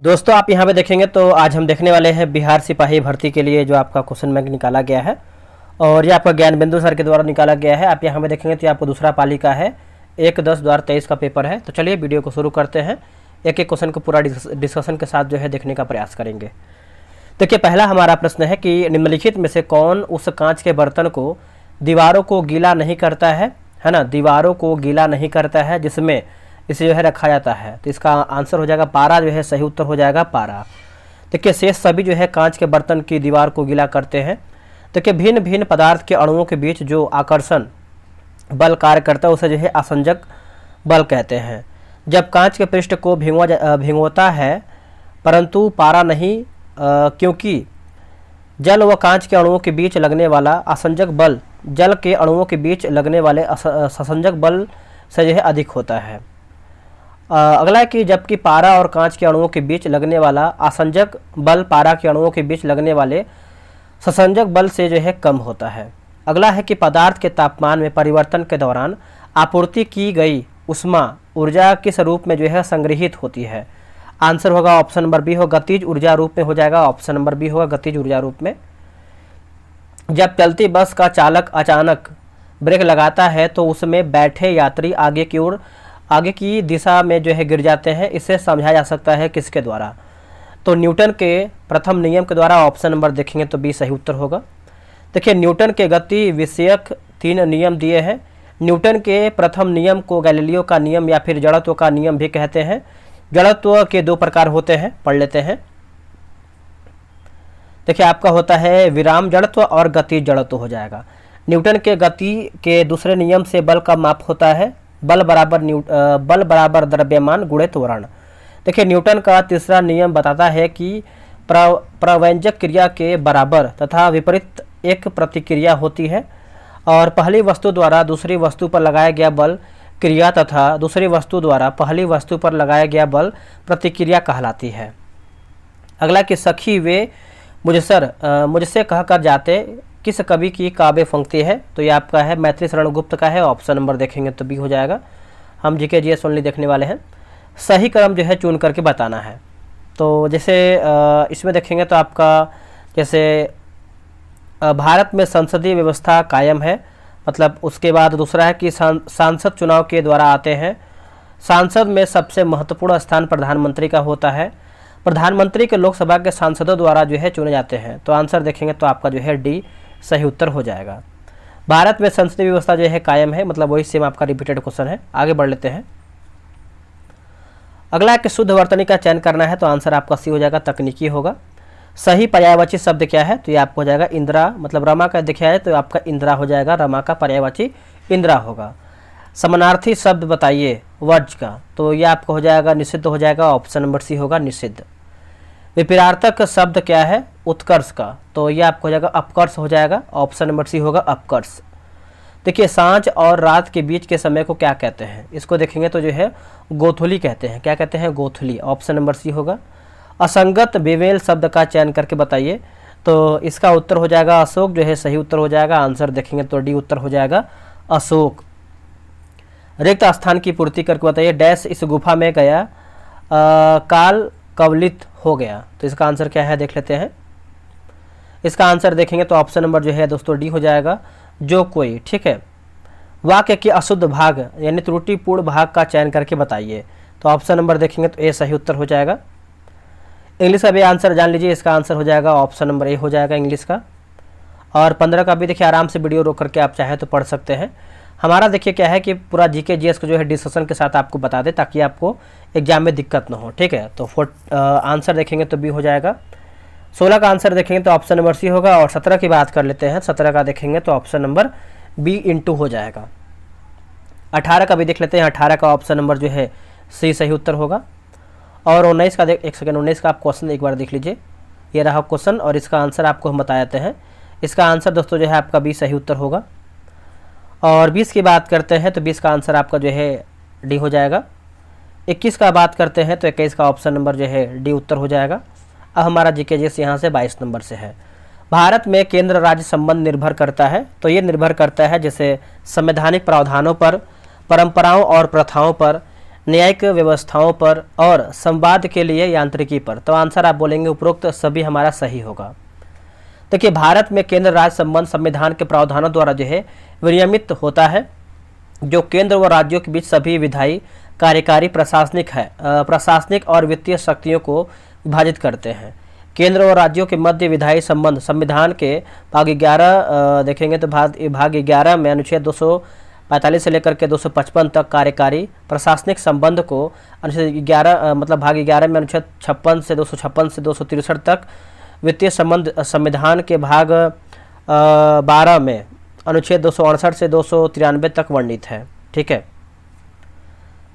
दोस्तों आप यहाँ पे देखेंगे तो आज हम देखने वाले हैं बिहार सिपाही भर्ती के लिए जो आपका क्वेश्चन बैंक निकाला गया है और ये आपका ज्ञान बिंदु सर के द्वारा निकाला गया है। आप यहाँ पे देखेंगे तो ये आपको दूसरा पाली का है 1/10/2023 का पेपर है। तो चलिए वीडियो को शुरू करते हैं, एक एक क्वेश्चन को पूरा डिस्कशन के साथ जो है देखने का प्रयास करेंगे। देखिए पहला हमारा प्रश्न है कि निम्नलिखित में से कौन उस कांच के बर्तन को दीवारों को गीला नहीं करता है ना, दीवारों को गीला नहीं करता है जिसमें इसे जो है रखा जाता है। तो इसका आंसर हो जाएगा पारा, जो है सही उत्तर हो जाएगा पारा। देखिए शेष सभी जो है कांच के बर्तन की दीवार को गीला करते हैं। देखिए भिन्न भिन्न पदार्थ के अणुओं के बीच जो आकर्षण बल कार्य करता है उसे जो है आसंजक बल कहते हैं। जब कांच के पृष्ठ को भिगोता है परंतु पारा नहीं, क्योंकि जल व कांच के अणुओं के बीच लगने वाला आसंजक बल जल के अणुओं के बीच लगने वाले आसंजक बल से जो है अधिक होता है। अगला है कि जबकि पारा और कांच के अणुओं के बीच लगने वाला आसंजक बल पारा के अणुओं के बीच लगने वाले ससंजक बल से जो है कम होता है। अगला है कि पदार्थ के तापमान में परिवर्तन के दौरान आपूर्ति की गई ऊष्मा ऊर्जा किस रूप में जो है संग्रहित होती है। आंसर होगा ऑप्शन नंबर बी हो, गतिज ऊर्जा रूप में हो जाएगा। ऑप्शन नंबर बी होगा गतिज ऊर्जा रूप में। जब चलती बस का चालक अचानक ब्रेक लगाता है तो उसमें बैठे यात्री आगे की दिशा में जो है गिर जाते हैं। इसे समझाया जा सकता है किसके द्वारा? तो न्यूटन के प्रथम नियम के द्वारा। ऑप्शन नंबर देखेंगे तो बी सही उत्तर होगा। देखिए न्यूटन के गति विषयक 3 नियम दिए हैं। न्यूटन के प्रथम नियम को गैलीलियो का नियम या फिर जड़त्व का नियम भी कहते हैं। जड़त्व के 2 प्रकार होते हैं, पढ़ लेते हैं। देखिए आपका होता है विराम जड़त्व और गति जड़त्व हो जाएगा। न्यूटन के गति के दूसरे नियम से बल का माप होता है बल बराबर द्रव्यमान गुणित त्वरण। देखिए न्यूटन का तीसरा नियम बताता है कि प्रव्यंजक क्रिया के बराबर तथा विपरीत एक प्रतिक्रिया होती है और पहली वस्तु द्वारा दूसरी वस्तु पर लगाया गया बल क्रिया तथा दूसरी वस्तु द्वारा पहली वस्तु पर लगाया गया बल प्रतिक्रिया कहलाती है। अगला कि सखी वे मुझसे कहकर जाते किस कवि की काव्य पंक्ति है? तो ये आपका है मैत्री शरण गुप्त का है। ऑप्शन नंबर देखेंगे तो बी हो जाएगा। हम जीके जीएस ओनली देखने वाले हैं। सही क्रम जो है चुन करके बताना है। तो जैसे इसमें देखेंगे तो आपका जैसे भारत में संसदीय व्यवस्था कायम है, मतलब उसके बाद दूसरा है कि सांसद चुनाव के द्वारा आते हैं। सांसद में सबसे महत्वपूर्ण स्थान प्रधानमंत्री का होता है। प्रधानमंत्री के लोकसभा के सांसदों द्वारा जो है चुने जाते हैं। तो आंसर देखेंगे तो आपका जो है डी सही उत्तर हो जाएगा। भारत में संसदीय व्यवस्था जो है कायम है, मतलब वही सेम आपका रिपीटेड क्वेश्चन है। आगे बढ़ लेते हैं। अगला है कि शुद्ध वर्तनी का चयन करना है। तो आंसर आपका सी हो जाएगा, तकनीकी होगा। सही पर्यायवाची शब्द क्या है? तो ये आपको हो जाएगा इंदिरा, मतलब रमा का दिखाया है तो आपका इंदिरा हो जाएगा। रमा का पर्यायवाची इंदिरा होगा। समानार्थी शब्द बताइए वर्ज का। तो ये आपको हो जाएगा निषिद्ध हो जाएगा। ऑप्शन नंबर सी होगा निषिद्ध। विपरीतार्थक शब्द क्या है? उत्कर्ष का। तो ये आपको हो जाएगा अपकर्ष हो जाएगा। ऑप्शन नंबर सी होगा अपकर्ष। देखिए सांझ और रात के बीच के समय को क्या कहते हैं? इसको देखेंगे तो जो है गोधूली कहते हैं। क्या कहते हैं? गोधूली। ऑप्शन नंबर सी होगा। असंगत बेमेल शब्द का चयन करके बताइए। तो इसका उत्तर हो जाएगा अशोक, जो है सही उत्तर हो जाएगा। आंसर देखेंगे तो डी उत्तर हो जाएगा अशोक। रिक्त स्थान की पूर्ति करके बताइए। डैश इस गुफा में गया काल कवलित हो गया। तो इसका आंसर क्या है देख लेते हैं। इसका आंसर देखेंगे तो ऑप्शन नंबर जो है दोस्तों डी हो जाएगा, जो कोई। ठीक है। वाक्य के अशुद्ध भाग यानी त्रुटिपूर्ण भाग का चयन करके बताइए। तो ऑप्शन नंबर देखेंगे तो ए सही उत्तर हो जाएगा। इंग्लिश का भी आंसर जान लीजिए। इसका आंसर हो जाएगा ऑप्शन नंबर ए हो जाएगा इंग्लिश का। और 15 का भी देखिए आराम से वीडियो रोक करके आप चाहें तो पढ़ सकते हैं। हमारा देखिए क्या है कि पूरा जीके जीएस को जो है डिस्कशन के साथ आपको बता दें ताकि आपको एग्जाम में दिक्कत ना हो। ठीक है। तो आंसर देखेंगे तो बी हो जाएगा। 16 का आंसर देखेंगे तो ऑप्शन नंबर सी होगा। और 17 की बात कर लेते हैं। 17 का देखेंगे तो ऑप्शन नंबर बी इंटू हो जाएगा। 18 का भी देख लेते हैं। 18 का ऑप्शन नंबर जो है सी सही उत्तर होगा। और 19 का एक सेकेंड 19 का आप क्वेश्चन एक बार देख लीजिए। ये रहा क्वेश्चन और इसका आंसर आपको हम बता देते हैं। इसका आंसर दोस्तों जो है आपका बी सही उत्तर होगा। और 20 की बात करते हैं तो 20 का आंसर आपका जो है डी हो जाएगा। 21 का बात करते हैं तो 21 का ऑप्शन नंबर जो है डी उत्तर हो जाएगा। अब हमारा जीके जीएस यहाँ से 22 नंबर से है। भारत में केंद्र राज्य संबंध निर्भर करता है। तो ये निर्भर करता है जैसे संवैधानिक प्रावधानों पर, परंपराओं और प्रथाओं पर, न्यायिक व्यवस्थाओं पर और संवाद के लिए यांत्रिकी पर। तो आंसर आप बोलेंगे उपरोक्त सभी हमारा सही होगा। देखिए भारत में केंद्र राज्य संबंध संविधान के प्रावधानों द्वारा जो है विनियमित होता है, जो केंद्र व राज्यों के बीच सभी विधायी, कार्यकारी, प्रशासनिक और वित्तीय शक्तियों को विभाजित करते हैं। केंद्र और राज्यों के मध्य विधायी संबंध संविधान के भाग 11 देखेंगे तो भाग 11 में अनुच्छेद 245 से लेकर के 255 तक कार्यकारी प्रशासनिक संबंध को, अनुच्छेद 11 मतलब भाग 11 में अनुच्छेद 56 से 263 तक वित्तीय संबंध संविधान के भाग 12 में अनुच्छेद 268 से 293 तक वर्णित है। ठीक है।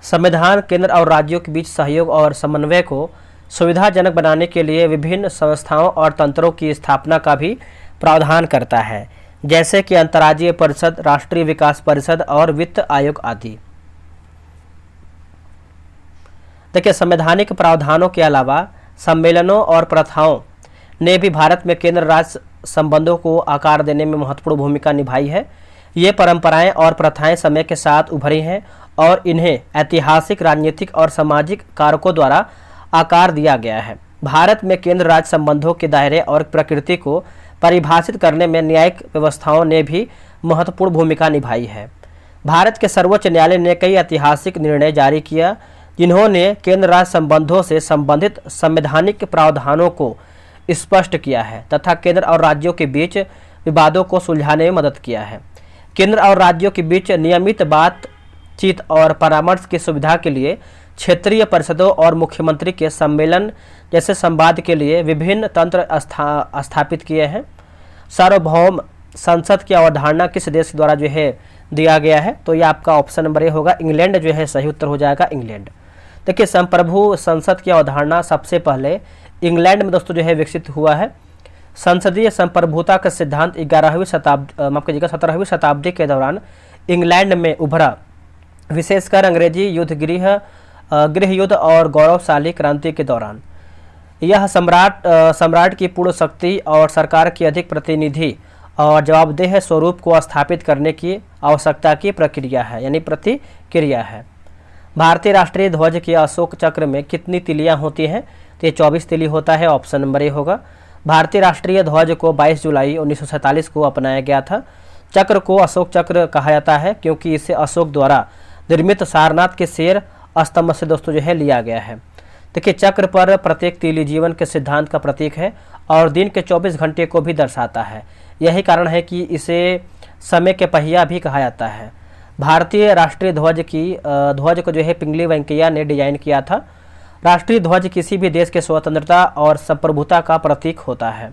संविधान केंद्र और राज्यों के बीच सहयोग और समन्वय को सुविधाजनक बनाने के लिए विभिन्न संस्थाओं और तंत्रों की स्थापना का भी प्रावधान करता है, जैसे कि अंतर्राज्यीय परिषद, राष्ट्रीय विकास परिषद और वित्त आयोग आदि। देखिए संवैधानिक प्रावधानों के अलावा सम्मेलनों और प्रथाओं ने भी भारत में केंद्र राज्य संबंधों को आकार देने में महत्वपूर्ण भूमिका निभाई है। ये परंपराएं और प्रथाएं समय के साथ उभरी हैं और इन्हें ऐतिहासिक, राजनीतिक और सामाजिक कारकों द्वारा आकार दिया गया है। भारत में केंद्र राज्य संबंधों के दायरे और प्रकृति को परिभाषित करने में न्यायिक व्यवस्थाओं ने भी महत्वपूर्ण भूमिका निभाई है। भारत के सर्वोच्च न्यायालय ने कई ऐतिहासिक निर्णय जारी किया, जिन्होंने केंद्र राज्य संबंधों से संबंधित संवैधानिक प्रावधानों को स्पष्ट किया है तथा केंद्र और राज्यों के बीच विवादों को सुलझाने में मदद किया है। केंद्र और राज्यों के बीच नियमित बातचीत और परामर्श की सुविधा के लिए क्षेत्रीय परिषदों और मुख्यमंत्री के सम्मेलन जैसे संवाद के लिए विभिन्न तंत्र स्थापित किए हैं। सार्वभौम संसद की अवधारणा किस देश द्वारा जो है दिया गया है? तो ये आपका ऑप्शन नंबर ए होगा, इंग्लैंड जो है सही उत्तर हो जाएगा, इंग्लैंड। देखिए संप्रभु संसद की अवधारणा सबसे पहले इंग्लैंड में दोस्तों जो है विकसित हुआ है। संसदीय संप्रभुता का सिद्धांत 17वीं शताब्दी के दौरान इंग्लैंड में उभरा, विशेषकर अंग्रेजी गृह युद्ध और गौरवशाली क्रांति के दौरान। यह सम्राट की पूर्ण शक्ति और सरकार की अधिक प्रतिनिधि और जवाबदेह स्वरूप को स्थापित करने की आवश्यकता की प्रक्रिया है, यानी प्रतिक्रिया है। भारतीय राष्ट्रीय ध्वज के अशोक चक्र में कितनी तिलियां होती हैं? तो ये 24 तिली होता है, ऑप्शन नंबर ए होगा। भारतीय राष्ट्रीय ध्वज को 22 जुलाई 1947 को अपनाया गया था। चक्र को अशोक चक्र कहा जाता है क्योंकि इसे अशोक द्वारा निर्मित सारनाथ के शेर स्तंभ से दोस्तों जो है लिया गया है। देखिए चक्र पर प्रत्येक तीली जीवन के सिद्धांत का प्रतीक है और दिन के 24 घंटे को भी दर्शाता है। यही कारण है कि इसे समय के पहिया भी कहा जाता है। भारतीय राष्ट्रीय ध्वज को जो है पिंगली वेंकैया ने डिजाइन किया था। राष्ट्रीय ध्वज किसी भी देश के स्वतंत्रता और संप्रभुता का प्रतीक होता है।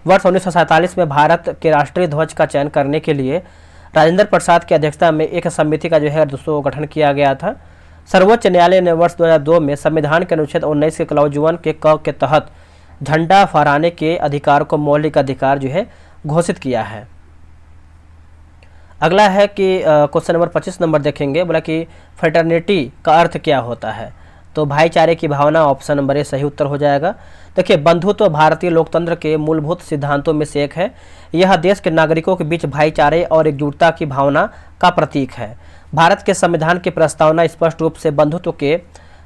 वर्ष 1947 में भारत के राष्ट्रीय ध्वज का चयन करने के लिए राजेंद्र प्रसाद की अध्यक्षता में एक समिति का जो है दोस्तों गठन किया गया था। सर्वोच्च न्यायालय ने वर्ष 2002 में संविधान के अनुच्छेद 19 के क्लॉज 1 के क के तहत झंडा फहराने के अधिकार को मौलिक अधिकार जो है घोषित किया है। अगला है कि क्वेश्चन नंबर 25 नंबर देखेंगे, बोला कि फ्रेटर्निटी का अर्थ क्या होता है? तो भाईचारे की भावना, ऑप्शन नंबर ए सही उत्तर हो जाएगा। देखिए बंधुत्व भारतीय लोकतंत्र के मूलभूत सिद्धांतों में से एक है। यह देश के नागरिकों के बीच भाईचारे और एकजुटता की भावना का प्रतीक है। भारत के संविधान की प्रस्तावना स्पष्ट रूप से बंधुत्व के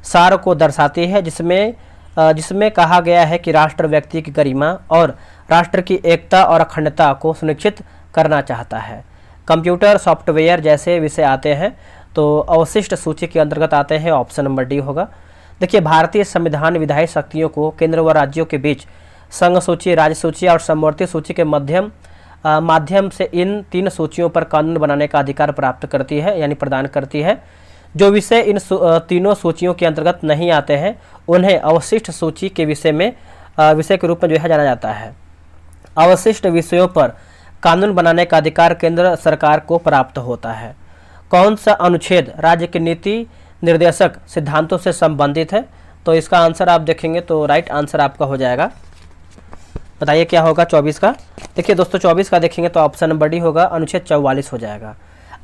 सार को दर्शाती है, जिसमें कहा गया है कि राष्ट्र व्यक्ति की गरिमा और राष्ट्र की एकता और अखंडता को सुनिश्चित करना चाहता है। कंप्यूटर सॉफ्टवेयर जैसे विषय आते हैं तो अवशिष्ट सूची के अंतर्गत आते हैं, ऑप्शन नंबर डी होगा। देखिए भारतीय संविधान विधायी शक्तियों को केंद्र व राज्यों के बीच संघ सूची, राज्य सूची और समवर्ती सूची के माध्यम से इन तीन सूचियों पर कानून बनाने का अधिकार प्राप्त करती है, यानी प्रदान करती है। जो विषय इन तीनों सूचियों के अंतर्गत नहीं आते हैं उन्हें अवशिष्ट सूची के विषय के रूप में जो है जाना जाता है। अवशिष्ट विषयों पर कानून बनाने का अधिकार केंद्र सरकार को प्राप्त होता है। कौन सा अनुच्छेद राज्य की नीति निर्देशक सिद्धांतों से संबंधित है? तो इसका आंसर आप देखेंगे तो राइट आंसर आपका हो जाएगा। बताइए क्या होगा 24 का? देखिए दोस्तों 24 का देखेंगे तो ऑप्शन नंबर डी होगा, अनुच्छेद 44 हो जाएगा।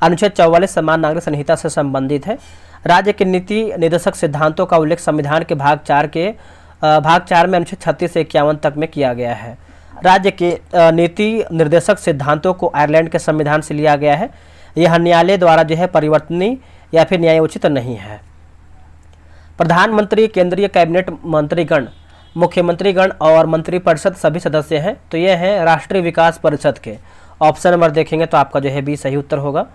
अनुच्छेद 44 समान नागरिक संहिता से संबंधित है। राज्य के नीति निर्देशक सिद्धांतों का उल्लेख संविधान के भाग 4 में अनुच्छेद 36 से 51 तक में किया गया है। राज्य के नीति निर्देशक सिद्धांतों को आयरलैंड के संविधान से लिया गया है। यह न्यायालय द्वारा जो है परिवर्तनीय या फिर न्यायोचित नहीं है। प्रधानमंत्री, केंद्रीय कैबिनेट मंत्रीगण, मुख्यमंत्रीगण और मंत्रिपरिषद सभी सदस्य हैं। तो ये हैं राष्ट्रीय विकास परिषद के। ऑप्शन नंबर देखेंगे तो आपका जो है बी सही उत्तर होगा।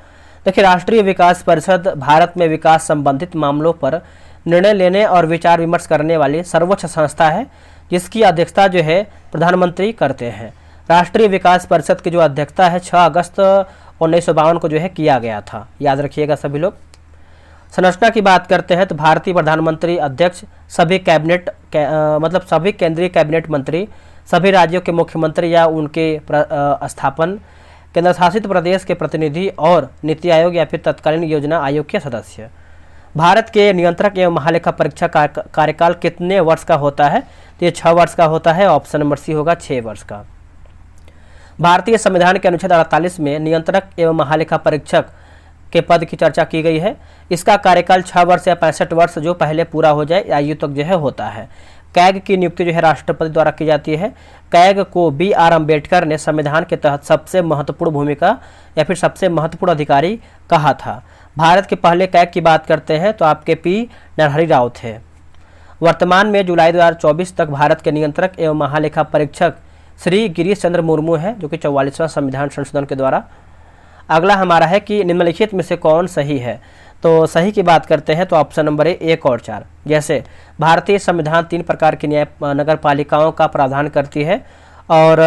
देखिए, राष्ट्रीय विकास परिषद भारत में विकास संबंधित मामलों पर निर्णय लेने और विचार विमर्श करने वाली सर्वोच्च संस्था है, जिसकी अध्यक्षता जो है प्रधानमंत्री करते हैं। राष्ट्रीय विकास परिषद की जो अध्यक्षता है 6 अगस्त 1952 को जो है किया गया था, याद रखिएगा सभी लोग। संरचना की बात करते हैं तो भारतीय प्रधानमंत्री अध्यक्ष, सभी कैबिनेट मतलब सभी केंद्रीय कैबिनेट मंत्री, सभी राज्यों के मुख्यमंत्री या उनके स्थापन, केंद्र शासित प्रदेश के प्रतिनिधि और नीति आयोग या फिर तत्कालीन योजना आयोग के सदस्य। भारत के नियंत्रक एवं महालेखा परीक्षक का कार्यकाल कितने वर्ष का होता है? तो ये 6 वर्ष का होता है। ऑप्शन नंबर सी होगा 6 वर्ष का। भारतीय संविधान के अनुच्छेद 48 में नियंत्रक एवं महालेखा परीक्षक के पद की चर्चा की गई है। इसका कार्यकाल 6 वर्ष या 65 वर्ष जो पहले पूरा हो जाए आयु तक जो है होता है। कैग की नियुक्ति जो है राष्ट्रपति द्वारा की जाती है। कैग को बी.आर. अम्बेडकर ने संविधान के तहत सबसे महत्वपूर्ण भूमिका या फिर सबसे महत्वपूर्ण अधिकारी कहा था। भारत के पहले कैग की बात करते हैं तो आपके पी. नरहरि राव थे। वर्तमान में जुलाई 2024 तक भारत के नियंत्रक एवं महालेखा परीक्षक श्री गिरीश चंद्र मुर्मू है, जो कि 44वां संविधान संशोधन के द्वारा। अगला हमारा है कि निम्नलिखित में से कौन सही है? तो सही की बात करते हैं तो ऑप्शन नंबर ए 1 और 4। जैसे भारतीय संविधान 3 प्रकार की न्याय नगर पालिकाओं का प्रावधान करती है और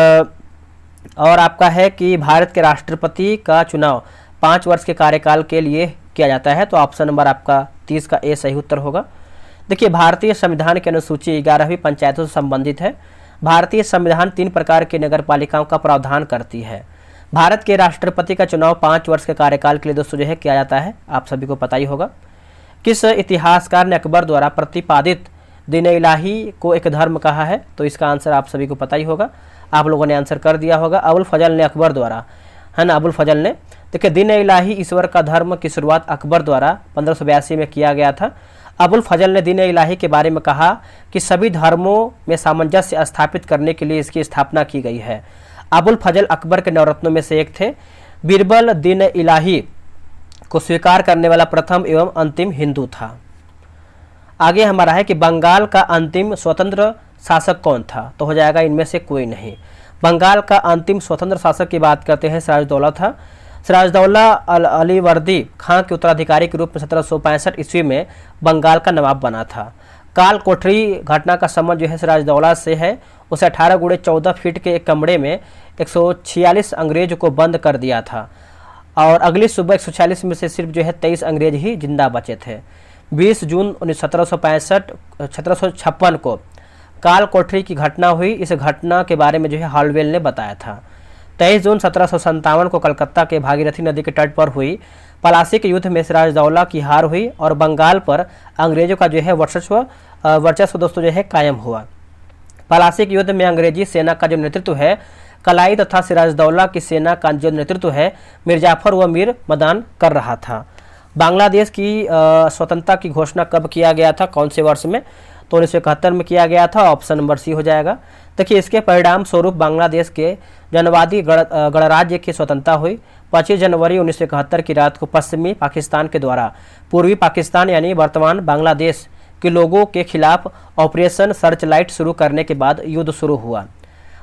आपका है कि भारत के राष्ट्रपति का चुनाव 5 वर्ष के कार्यकाल के लिए किया जाता है। तो ऑप्शन नंबर आपका 30 का ए सही उत्तर होगा। देखिए, भारतीय संविधान की अनुसूची 11वीं पंचायतों से संबंधित है। भारतीय संविधान 3 प्रकार की नगर पालिकाओं का प्रावधान करती है। भारत के राष्ट्रपति का चुनाव 5 वर्ष के कार्यकाल के लिए दोस्तों जो है किया जाता है, आप सभी को पता ही होगा। किस इतिहासकार ने अकबर द्वारा प्रतिपादित दीन-ए-इलाही को एक धर्म कहा है? तो इसका आंसर आप सभी को पता ही होगा, आप लोगों ने आंसर कर दिया होगा। अबुल फजल ने अकबर द्वारा, है ना, अबुल फजल ने। देखिए, दीन-ए-इलाही ईश्वर का धर्म की शुरुआत अकबर द्वारा 1582 में किया गया था। अबुल फजल ने दीन-ए-इलाही के बारे में कहा कि सभी धर्मों में सामंजस्य स्थापित करने के लिए इसकी स्थापना की गई है। अबुल फजल अकबर के नवरत्नों में से एक थे। बीरबल दीन-ए-इलाही को स्वीकार करने वाला प्रथम एवं अंतिम हिंदू था। आगे हमारा है कि बंगाल का अंतिम स्वतंत्र शासक कौन था? तो हो जाएगा इनमें से कोई नहीं। बंगाल का अंतिम स्वतंत्र शासक की बात करते हैं सिराजदौला था। सिराजदौला अलीवर्दी खां के उत्तराधिकारी के रूप में 1765 ईस्वी में बंगाल का नवाब बना था। काल कोठरी घटना का संबंध जो है सिराजदौला से है। उसे 18 गुणे 14 फीट के एक कमरे में 146 अंग्रेज को बंद कर दिया था और अगली सुबह 146 में से सिर्फ जो है 23 अंग्रेज ही जिंदा बचे थे। 20 जून 1756 को काल कोठरी की घटना हुई। इस घटना के बारे में जो है हॉलवेल ने बताया था। 23 जून 1757 को कलकत्ता के भागीरथी नदी के तट पर हुई पलासी के युद्ध में सिराजदौला की हार हुई और बंगाल पर अंग्रेजों का जो है वर्चस्व दोस्तों जो है कायम हुआ। पलासी के युद्ध में अंग्रेजी सेना का जो नेतृत्व है कलाई तथा सिराजदौला की सेना का जो नेतृत्व है मिर्जाफर व मीर मदान कर रहा था। बांग्लादेश की स्वतंत्रता की घोषणा कब किया गया था, कौन से वर्ष में? तो 1971 में किया गया था। ऑप्शन नंबर सी हो जाएगा। देखिए, इसके परिणाम स्वरूप बांग्लादेश के जनवादी गणराज्य की स्वतंत्रता हुई। 25 जनवरी 1971 की रात को पश्चिमी पाकिस्तान के द्वारा पूर्वी पाकिस्तान यानी वर्तमान बांग्लादेश के लोगों के खिलाफ ऑपरेशन सर्चलाइट शुरू करने के बाद युद्ध शुरू हुआ।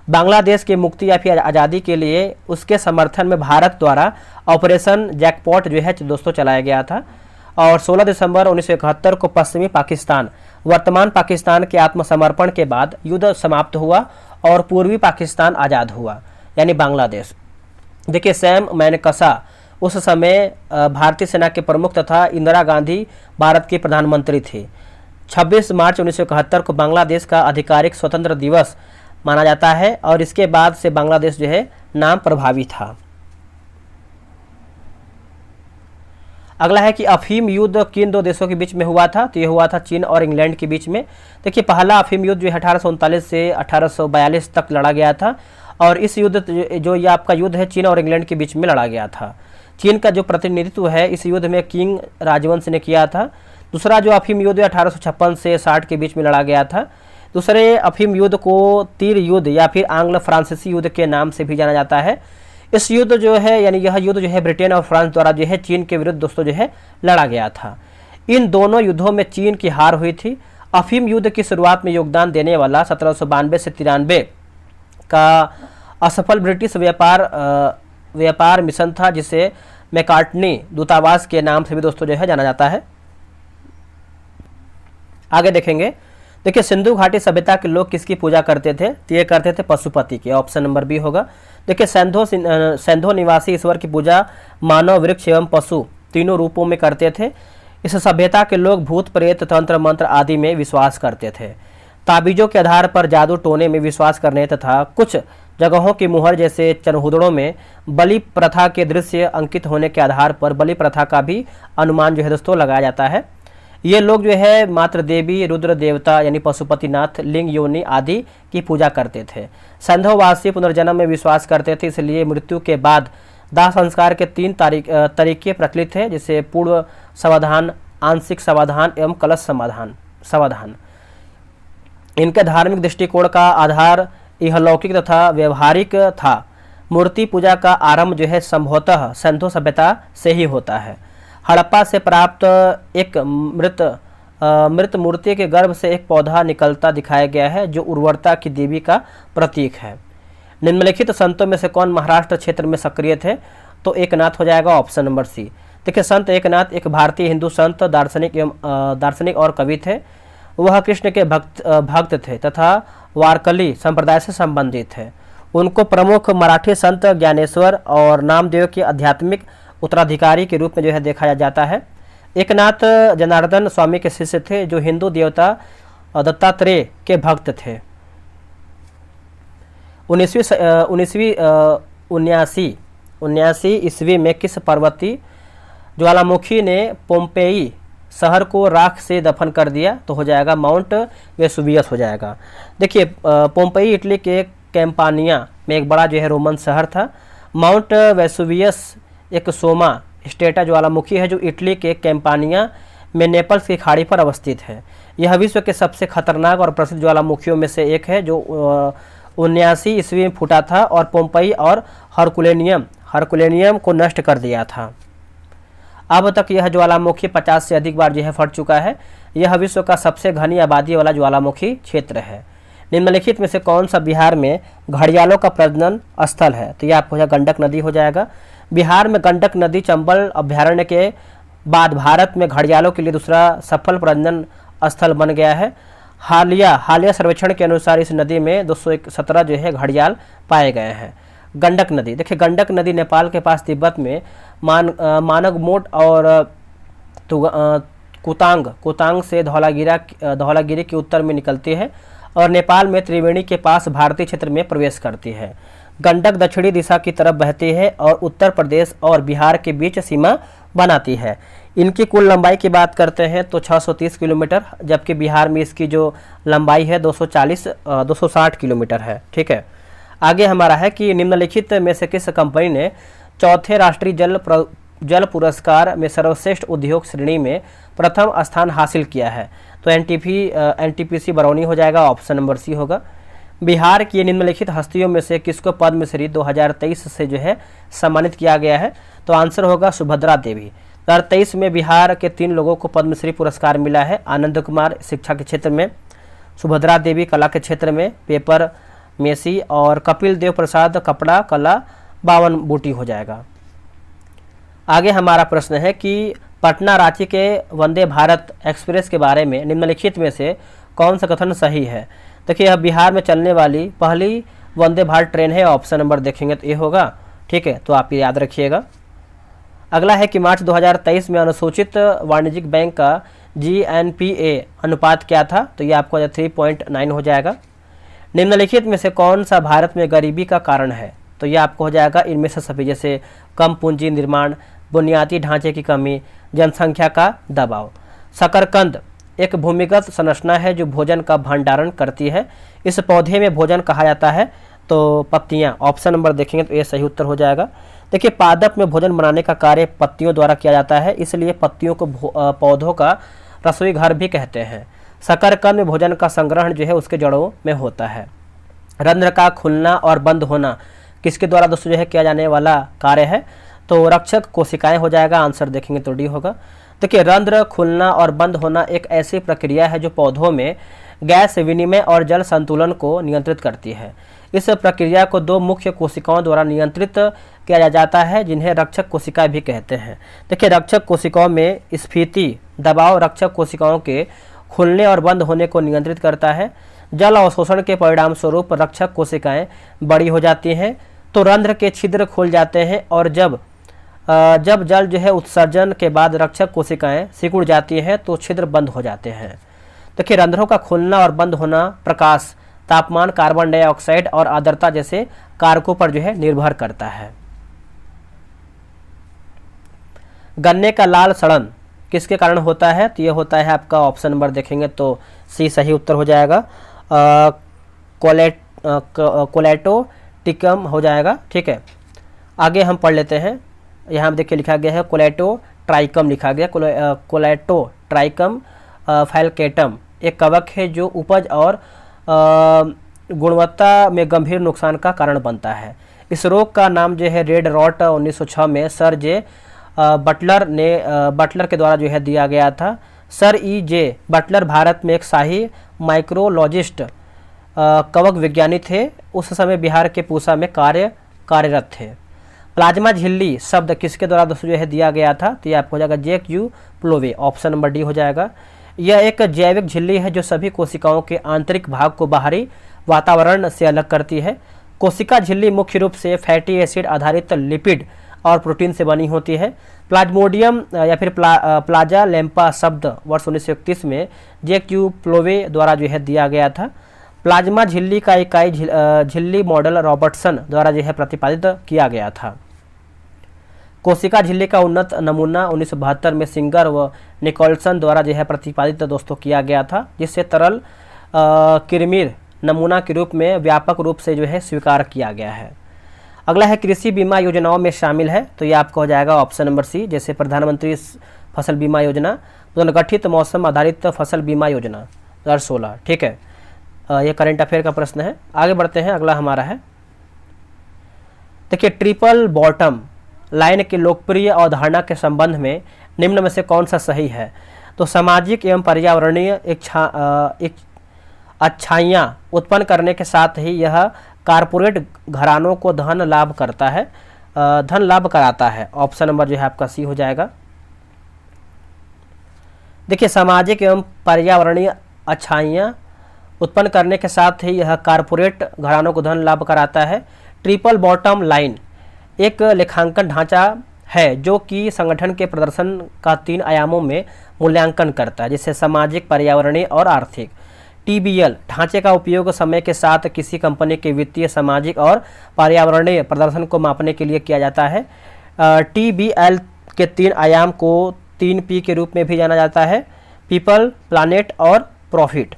बांग्लादेश की मुक्ति या फिर आज़ादी के लिए उसके समर्थन में भारत द्वारा ऑपरेशन जैकपॉट जो है दोस्तों चलाया गया था और 16 दिसंबर 1971 को पश्चिमी पाकिस्तान वर्तमान पाकिस्तान के आत्मसमर्पण के बाद युद्ध समाप्त हुआ और पूर्वी पाकिस्तान आज़ाद हुआ यानी बांग्लादेश। देखिए, सैम मैनकसा उस समय भारतीय सेना के प्रमुख तथा इंदिरा गांधी भारत की प्रधानमंत्री थी। 26 मार्च 1971 को बांग्लादेश का आधिकारिक स्वतंत्र दिवस माना जाता है और इसके बाद से बांग्लादेश जो है नाम प्रभावी था। अगला है कि अफीम युद्ध किन 2 देशों के बीच में हुआ था? तो ये हुआ था चीन और इंग्लैंड के बीच में। देखिए, पहला अफीम युद्ध जो है 1839 से 1842 तक लड़ा गया था और इस युद्ध जो ये आपका युद्ध है चीन और इंग्लैंड के बीच में लड़ा गया था। चीन का जो प्रतिनिधित्व है इस युद्ध में किंग राजवंश ने किया था। दूसरा जो अफीम युद्ध 1856 से 60 के बीच में लड़ा गया था। दूसरे अफीम युद्ध को तीर युद्ध या फिर आंग्ल फ्रांसीसी युद्ध के नाम से भी जाना जाता है। इस युद्ध जो है यानी यह युद्ध जो है ब्रिटेन और फ्रांस द्वारा जो है चीन के विरुद्ध दोस्तों जो है लड़ा गया था। इन दोनों युद्धों में चीन की हार हुई थी। अफीम युद्ध की शुरुआत में योगदान देने वाला 1792 से 93 का असफल ब्रिटिश व्यापार मिशन था, जिसे मैकार्टनी दूतावास के नाम से भी दोस्तों जो है जाना जाता है। आगे देखेंगे, देखिए सिंधु घाटी सभ्यता के लोग किसकी पूजा करते थे? तो ये करते थे पशुपति की, ऑप्शन नंबर बी होगा। देखिए सैंधो निवासी ईश्वर की पूजा मानव, वृक्ष एवं पशु तीनों रूपों में करते थे। इस सभ्यता के लोग भूत प्रेत, तंत्र मंत्र आदि में विश्वास करते थे। ताबीजों के आधार पर जादू टोने में विश्वास करने तथा कुछ जगहों की मुहर जैसे चरहुदड़ों में बलि प्रथा के दृश्य अंकित होने के आधार पर बलि प्रथा का भी अनुमान जो है दोस्तों लगाया जाता है। ये लोग जो है मातृ देवी, रुद्र देवता यानी पशुपतिनाथ, लिंग, योनि आदि की पूजा करते थे। संधोवासी पुनर्जन्म में विश्वास करते थे, इसलिए मृत्यु के बाद दाह संस्कार के 3 तरीके प्रचलित हैं, जैसे पूर्व समाधान, आंशिक समाधान एवं कलश समाधान। इनके धार्मिक दृष्टिकोण का आधार इहलौकिक तथा व्यवहारिक था। मूर्ति पूजा का आरंभ जो है संभवतः सिंधु सभ्यता से ही होता है। हड़प्पा से प्राप्त एक मृत मूर्ति के गर्भ से एक पौधा निकलता दिखाया गया है, जो उर्वरता की देवी का प्रतीक है। निम्नलिखित संतों में से कौन महाराष्ट्र क्षेत्र में सक्रिय थे? तो एकनाथ हो जाएगा, ऑप्शन नंबर सी। देखिए संत एकनाथ एक भारतीय हिंदू संत, दार्शनिक और कवि थे। वह कृष्ण के भक्त थे तथा वारकली संप्रदाय से संबंधित थे। उनको प्रमुख मराठी संत ज्ञानेश्वर और नामदेव के आध्यात्मिक उत्तराधिकारी के रूप में जो है देखा जाता है। एकनाथ जनार्दन स्वामी के शिष्य थे, जो हिंदू देवता दत्तात्रेय के भक्त थे। 1979 ईस्वी में किस पर्वतीय ज्वालामुखी ने पोम्पेई शहर को राख से दफन कर दिया? तो हो जाएगा माउंट वेसुवियस हो जाएगा। देखिए पोम्पेई इटली के कैंपानिया में एक बड़ा जो है रोमन शहर था। माउंट वेसुवियस एक सोमा स्टेटा ज्वालामुखी है, जो इटली के कैंपानिया में नेपल्स की खाड़ी पर अवस्थित है। यह विश्व के सबसे खतरनाक और प्रसिद्ध ज्वालामुखियों में से एक है, जो 79 ईस्वी में फूटा था और पोम्पेई और हरकुलेनियम को नष्ट कर दिया था। अब तक यह ज्वालामुखी 50 से अधिक बार जो है फट चुका है। यह विश्व का सबसे घनी आबादी वाला ज्वालामुखी क्षेत्र है। निम्नलिखित में से कौन सा बिहार में घड़ियालों का प्रजनन स्थल है? तो यह आपको गंडक नदी हो जाएगा। बिहार में गंडक नदी चंबल अभ्यारण्य के बाद भारत में घड़ियालों के लिए दूसरा सफल प्रजनन स्थल बन गया है। हालिया सर्वेक्षण के अनुसार इस नदी में 217 जो है घड़ियाल पाए गए हैं। गंडक नदी, देखिए गंडक नदी नेपाल के पास तिब्बत में मानगमोट और कुतांग से धौलागिरी के उत्तर में निकलती है और नेपाल में त्रिवेणी के पास भारतीय क्षेत्र में प्रवेश करती है। गंडक दक्षिणी दिशा की तरफ बहती है और उत्तर प्रदेश और बिहार के बीच सीमा बनाती है। इनकी कुल लंबाई की बात करते हैं तो 630 किलोमीटर, जबकि बिहार में इसकी जो लंबाई है 260 किलोमीटर है। ठीक है, आगे हमारा है कि निम्नलिखित में से किस कंपनी ने चौथे राष्ट्रीय जल पुरस्कार में सर्वश्रेष्ठ उद्योग श्रेणी में प्रथम स्थान हासिल किया है? तो एनटीपीसी बरौनी हो जाएगा, ऑप्शन नंबर सी होगा। बिहार की निम्नलिखित हस्तियों में से किसको पद्मश्री 2023 से जो है सम्मानित किया गया है? तो आंसर होगा सुभद्रा देवी। 2023 में बिहार के 3 लोगों को पद्मश्री पुरस्कार मिला है। आनंद कुमार शिक्षा के क्षेत्र में, सुभद्रा देवी कला के क्षेत्र में, पेपर मेसी, और कपिल देव प्रसाद कपड़ा कला 52 बूटी हो जाएगा। आगे हमारा प्रश्न है कि पटना रांची के वंदे भारत एक्सप्रेस के बारे में निम्नलिखित में से कौन सा कथन सही है? देखिए यह बिहार में चलने वाली पहली वंदे भारत ट्रेन है, ऑप्शन नंबर देखेंगे तो ये होगा। ठीक है, तो आप ये याद रखिएगा। अगला है कि मार्च 2023 में अनुसूचित वाणिज्यिक बैंक का GNPA अनुपात क्या था? तो ये आपको 3.9 हो जाएगा। निम्नलिखित में से कौन सा भारत में गरीबी का कारण है? तो ये आपको हो जाएगा इनमें से सभी, जैसे कम पूंजी निर्माण, बुनियादी ढांचे की कमी, जनसंख्या का दबाव। शकरकंद एक भूमिगत संरचना है जो भोजन का भंडारण करती है। इस पौधे में भोजन कहा जाता है तो पत्तियां, ऑप्शन नंबर देखेंगे तो ये सही उत्तर हो जाएगा। देखिए पादप में भोजन बनाने का कार्य पत्तियों द्वारा किया जाता है, इसलिए पत्तियों को पौधों का रसोई घर भी कहते हैं। शकरकंद में भोजन का संग्रहण जो है उसके जड़ों में होता है। रंध्र का खुलना और बंद होना किसके द्वारा दोस्तों जो है किया जाने वाला कार्य है? तो रक्षक कोशिकाएं हो जाएगा, आंसर देखेंगे तो डी होगा। देखिए, रंध्र खुलना और बंद होना एक ऐसी प्रक्रिया है जो पौधों में गैस विनिमय और जल संतुलन को नियंत्रित करती है। इस प्रक्रिया को दो मुख्य कोशिकाओं द्वारा नियंत्रित किया जाता है, जिन्हें रक्षक कोशिकाएं भी कहते हैं। देखिए, रक्षक कोशिकाओं में स्फीति दबाव रक्षक कोशिकाओं के खुलने और बंद होने को नियंत्रित करता है। जल अवशोषण के परिणाम स्वरूप रक्षक कोशिकाएं बड़ी हो जाती हैं, तो रंध्र के छिद्र खुल जाते हैं, और जब जल जो है उत्सर्जन के बाद रक्षक कोशिकाएं सिकुड़ जाती हैं तो छिद्र बंद हो जाते हैं। देखिए, रंध्रों का खुलना और बंद होना प्रकाश, तापमान, कार्बन डाइऑक्साइड और आर्द्रता जैसे कारकों पर जो है निर्भर करता है। गन्ने का लाल सड़न किसके कारण होता है? तो ये होता है आपका ऑप्शन नंबर देखेंगे तो सी सही उत्तर हो जाएगा, कोलेटोटिकम हो जाएगा। ठीक है, आगे हम पढ़ लेते हैं। यहाँ देखिए लिखा गया है कोलेटोट्राइकम लिखा गया। कोलेटोट्राइकम फैल्केटम एक कवक है जो उपज और गुणवत्ता में गंभीर नुकसान का कारण बनता है। इस रोग का नाम जो है रेड रॉट 1906 में सर जे बटलर के द्वारा जो है दिया गया था। सर ई जे बटलर भारत में एक शाही माइक्रोलॉजिस्ट कवक विज्ञानी थे। उस समय बिहार के पूसा में कार्यरत थे। प्लाज्मा झिल्ली शब्द किसके द्वारा दोस्तों जो है दिया गया था? तो ये आपको हो जाएगा जे.क्यू. प्लोवे, ऑप्शन नंबर डी हो जाएगा। यह एक जैविक झिल्ली है जो सभी कोशिकाओं के आंतरिक भाग को बाहरी वातावरण से अलग करती है। कोशिका झिल्ली मुख्य रूप से फैटी एसिड आधारित लिपिड और प्रोटीन से बनी होती है। प्लाज्मोडियम या फिर प्लाजा लेम्पा शब्द वर्ष 1931 में जे.क्यू. प्लोवे द्वारा जो है दिया गया था। प्लाज्मा झिल्ली का इकाई झिल्ली मॉडल रॉबर्टसन द्वारा जो है प्रतिपादित किया गया था। कोशिका झिल्ली का उन्नत नमूना 1972 में सिंगर व निकोलसन द्वारा जो है प्रतिपादित दोस्तों किया गया था, जिससे तरल किरमिर नमूना के रूप में व्यापक रूप से जो है स्वीकार किया गया है। अगला है कृषि बीमा योजनाओं में शामिल है, तो ये आपका हो जाएगा ऑप्शन नंबर सी, जैसे प्रधानमंत्री फसल बीमा योजना, पुनर्गठित मौसम आधारित फसल बीमा योजना 2016। ठीक है, ये करंट अफेयर का प्रश्न है। आगे बढ़ते हैं, अगला हमारा है, देखिए ट्रिपल बॉटम लाइन की लोकप्रिय अवधारणा के संबंध में निम्न में से कौन सा सही है? तो सामाजिक एवं पर्यावरणीय अच्छाइयाँ उत्पन्न करने के साथ ही यह कारपोरेट घरानों को धन लाभ कराता है। ऑप्शन नंबर जो है आपका सी हो जाएगा। देखिए, सामाजिक एवं पर्यावरणीय अच्छाइयाँ उत्पन्न करने के साथ ही यह कारपोरेट घरानों को धन लाभ कराता है। ट्रिपल बॉटम लाइन एक लेखांकन ढांचा है जो कि संगठन के प्रदर्शन का 3 आयामों में मूल्यांकन करता है, जैसे सामाजिक, पर्यावरणीय और आर्थिक। टीबीएल ढांचे का उपयोग समय के साथ किसी कंपनी के वित्तीय, सामाजिक और पर्यावरणीय प्रदर्शन को मापने के लिए किया जाता है। टीबीएल के 3 आयाम को 3P के रूप में भी जाना जाता है, पीपल, प्लानेट और प्रॉफिट।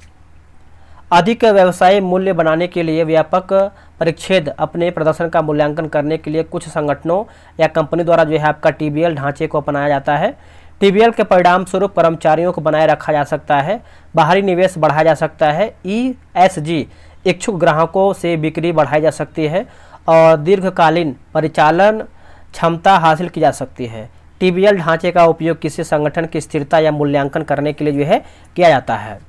अधिक व्यवसाय मूल्य बनाने के लिए व्यापक परिच्छेद अपने प्रदर्शन का मूल्यांकन करने के लिए कुछ संगठनों या कंपनी द्वारा जो है आपका टीबीएल ढांचे को अपनाया जाता है। टीबीएल के परिणाम स्वरूप कर्मचारियों को बनाए रखा जा सकता है, बाहरी निवेश बढ़ाया जा सकता है, ईएसजी इच्छुक ग्राहकों से बिक्री बढ़ाई जा सकती है और दीर्घकालीन परिचालन क्षमता हासिल की जा सकती है। टीबीएल ढांचे का उपयोग किसी संगठन की स्थिरता या मूल्यांकन करने के लिए जो है किया जाता है।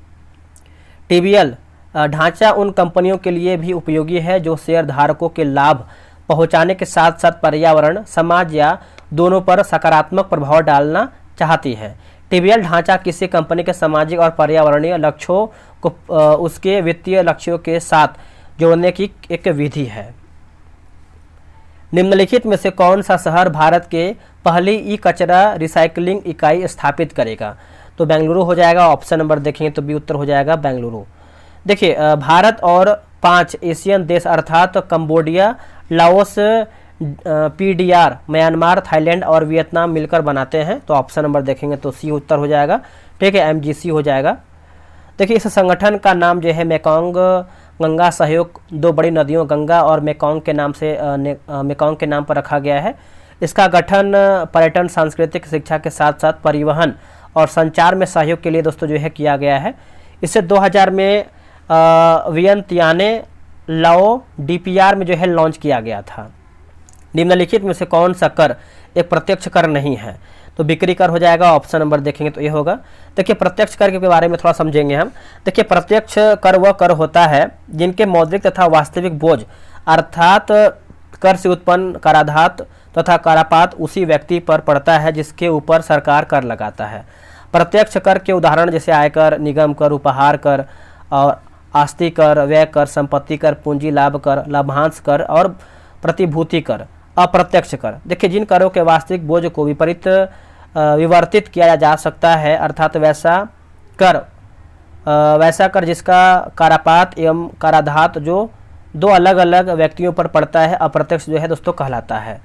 टीबीएल ढांचा उन कंपनियों के लिए भी उपयोगी है जो शेयर धारकों के लाभ पहुंचाने के साथ साथ पर्यावरण, समाज या दोनों पर सकारात्मक प्रभाव डालना चाहती है। टीबीएल ढांचा किसी कंपनी के सामाजिक और पर्यावरणीय लक्ष्यों को उसके वित्तीय लक्ष्यों के साथ जोड़ने की एक विधि है। निम्नलिखित में से कौन सा शहर भारत के पहली ई कचरा रिसाइकलिंग इकाई स्थापित करेगा? तो बेंगलुरु हो जाएगा। ऑप्शन नंबर देखेंगे तो बी उत्तर हो जाएगा बेंगलुरु। देखिए, भारत और 5 एशियन देश अर्थात Cambodia, Laos, PDR, Myanmar, Thailand और वियतनाम मिलकर बनाते हैं, तो ऑप्शन नंबर देखेंगे तो सी उत्तर हो जाएगा। ठीक है, एमजीसी हो जाएगा। देखिए, इस संगठन का नाम जो है मेकोंग गंगा सहयोग 2 बड़ी नदियों गंगा और मेकोंग के नाम पर रखा गया है। इसका गठन पर्यटन, सांस्कृतिक, शिक्षा के साथ साथ परिवहन और संचार में सहयोग के लिए दोस्तों जो है किया गया है। इसे 2000 में वियंतियाने लाओ डीपीआर में जो है लॉन्च किया गया था। निम्नलिखित में से कौन सा कर एक प्रत्यक्ष कर नहीं है? तो बिक्री कर हो जाएगा। ऑप्शन नंबर देखेंगे तो ये होगा। देखिए प्रत्यक्ष कर के बारे में थोड़ा समझेंगे हम। देखिए प्रत्यक्ष कर वह कर होता है जिनके मौद्रिक तथा वास्तविक बोझ अर्थात कर से उत्पन्न कराधात तथा करापात उसी व्यक्ति पर पड़ता है जिसके ऊपर सरकार कर लगाता है। प्रत्यक्ष कर के उदाहरण जैसे आयकर, निगम कर, उपहार कर और आस्ति कर, व्यय कर, संपत्ति कर, पूंजी लाभ कर, लाभांश कर और प्रतिभूति कर। अप्रत्यक्ष कर देखिए जिन करों के वास्तविक बोझ को विवर्तित किया जा सकता है अर्थात वैसा कर जिसका करापात एवं कराधात जो दो अलग अलग व्यक्तियों पर पड़ता है अप्रत्यक्ष जो है दोस्तों कहलाता है।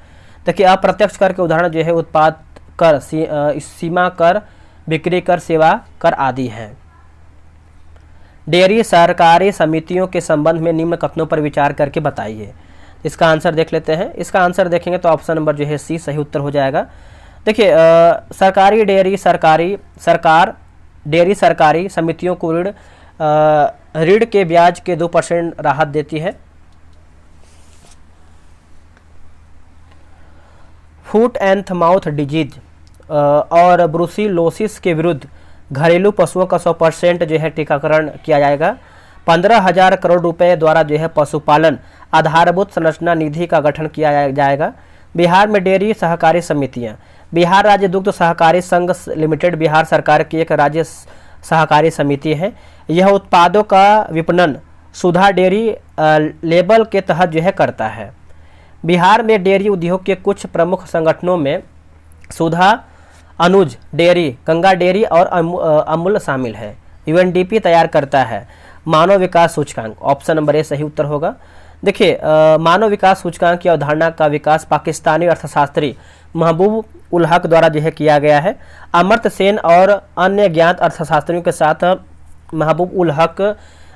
देखिए अप्रत्यक्ष कर के उदाहरण जो है उत्पाद कर, सीमा कर, बिक्री कर, सेवा कर आदि हैं। डेयरी सहकारी समितियों के संबंध में निम्न कथनों पर विचार करके बताइए। इसका आंसर देख लेते हैं। इसका आंसर देखेंगे तो ऑप्शन नंबर जो है सी सही उत्तर हो जाएगा। देखिए सरकारी डेयरी सरकारी समितियों को ऋण के ब्याज के 2% राहत देती है। फुट एंड माउथ डिजीज और ब्रुसिलोसिस के विरुद्ध घरेलू पशुओं का 100% जो है टीकाकरण किया जाएगा। 15,000 करोड़ रुपए द्वारा जो है पशुपालन आधारभूत संरचना निधि का गठन किया जाएगा। बिहार में डेयरी सहकारी समितियां, बिहार राज्य दुग्ध सहकारी संघ लिमिटेड बिहार सरकार की एक राज्य सहकारी समिति है। यह उत्पादों का विपणन सुधा डेयरी लेबल के तहत जो है करता है। बिहार में डेयरी उद्योग के कुछ प्रमुख संगठनों में सुधा, अनुज डेयरी, गंगा डेयरी और अमूल शामिल है। यूएनडीपी तैयार करता है मानव विकास सूचकांक। ऑप्शन नंबर ए सही उत्तर होगा। देखिए मानव विकास सूचकांक की अवधारणा का विकास पाकिस्तानी अर्थशास्त्री महबूब उल हक द्वारा जो है किया गया है। अमर्त्य सेन और अन्य ज्ञात अर्थशास्त्रियों के साथ महबूब उल हक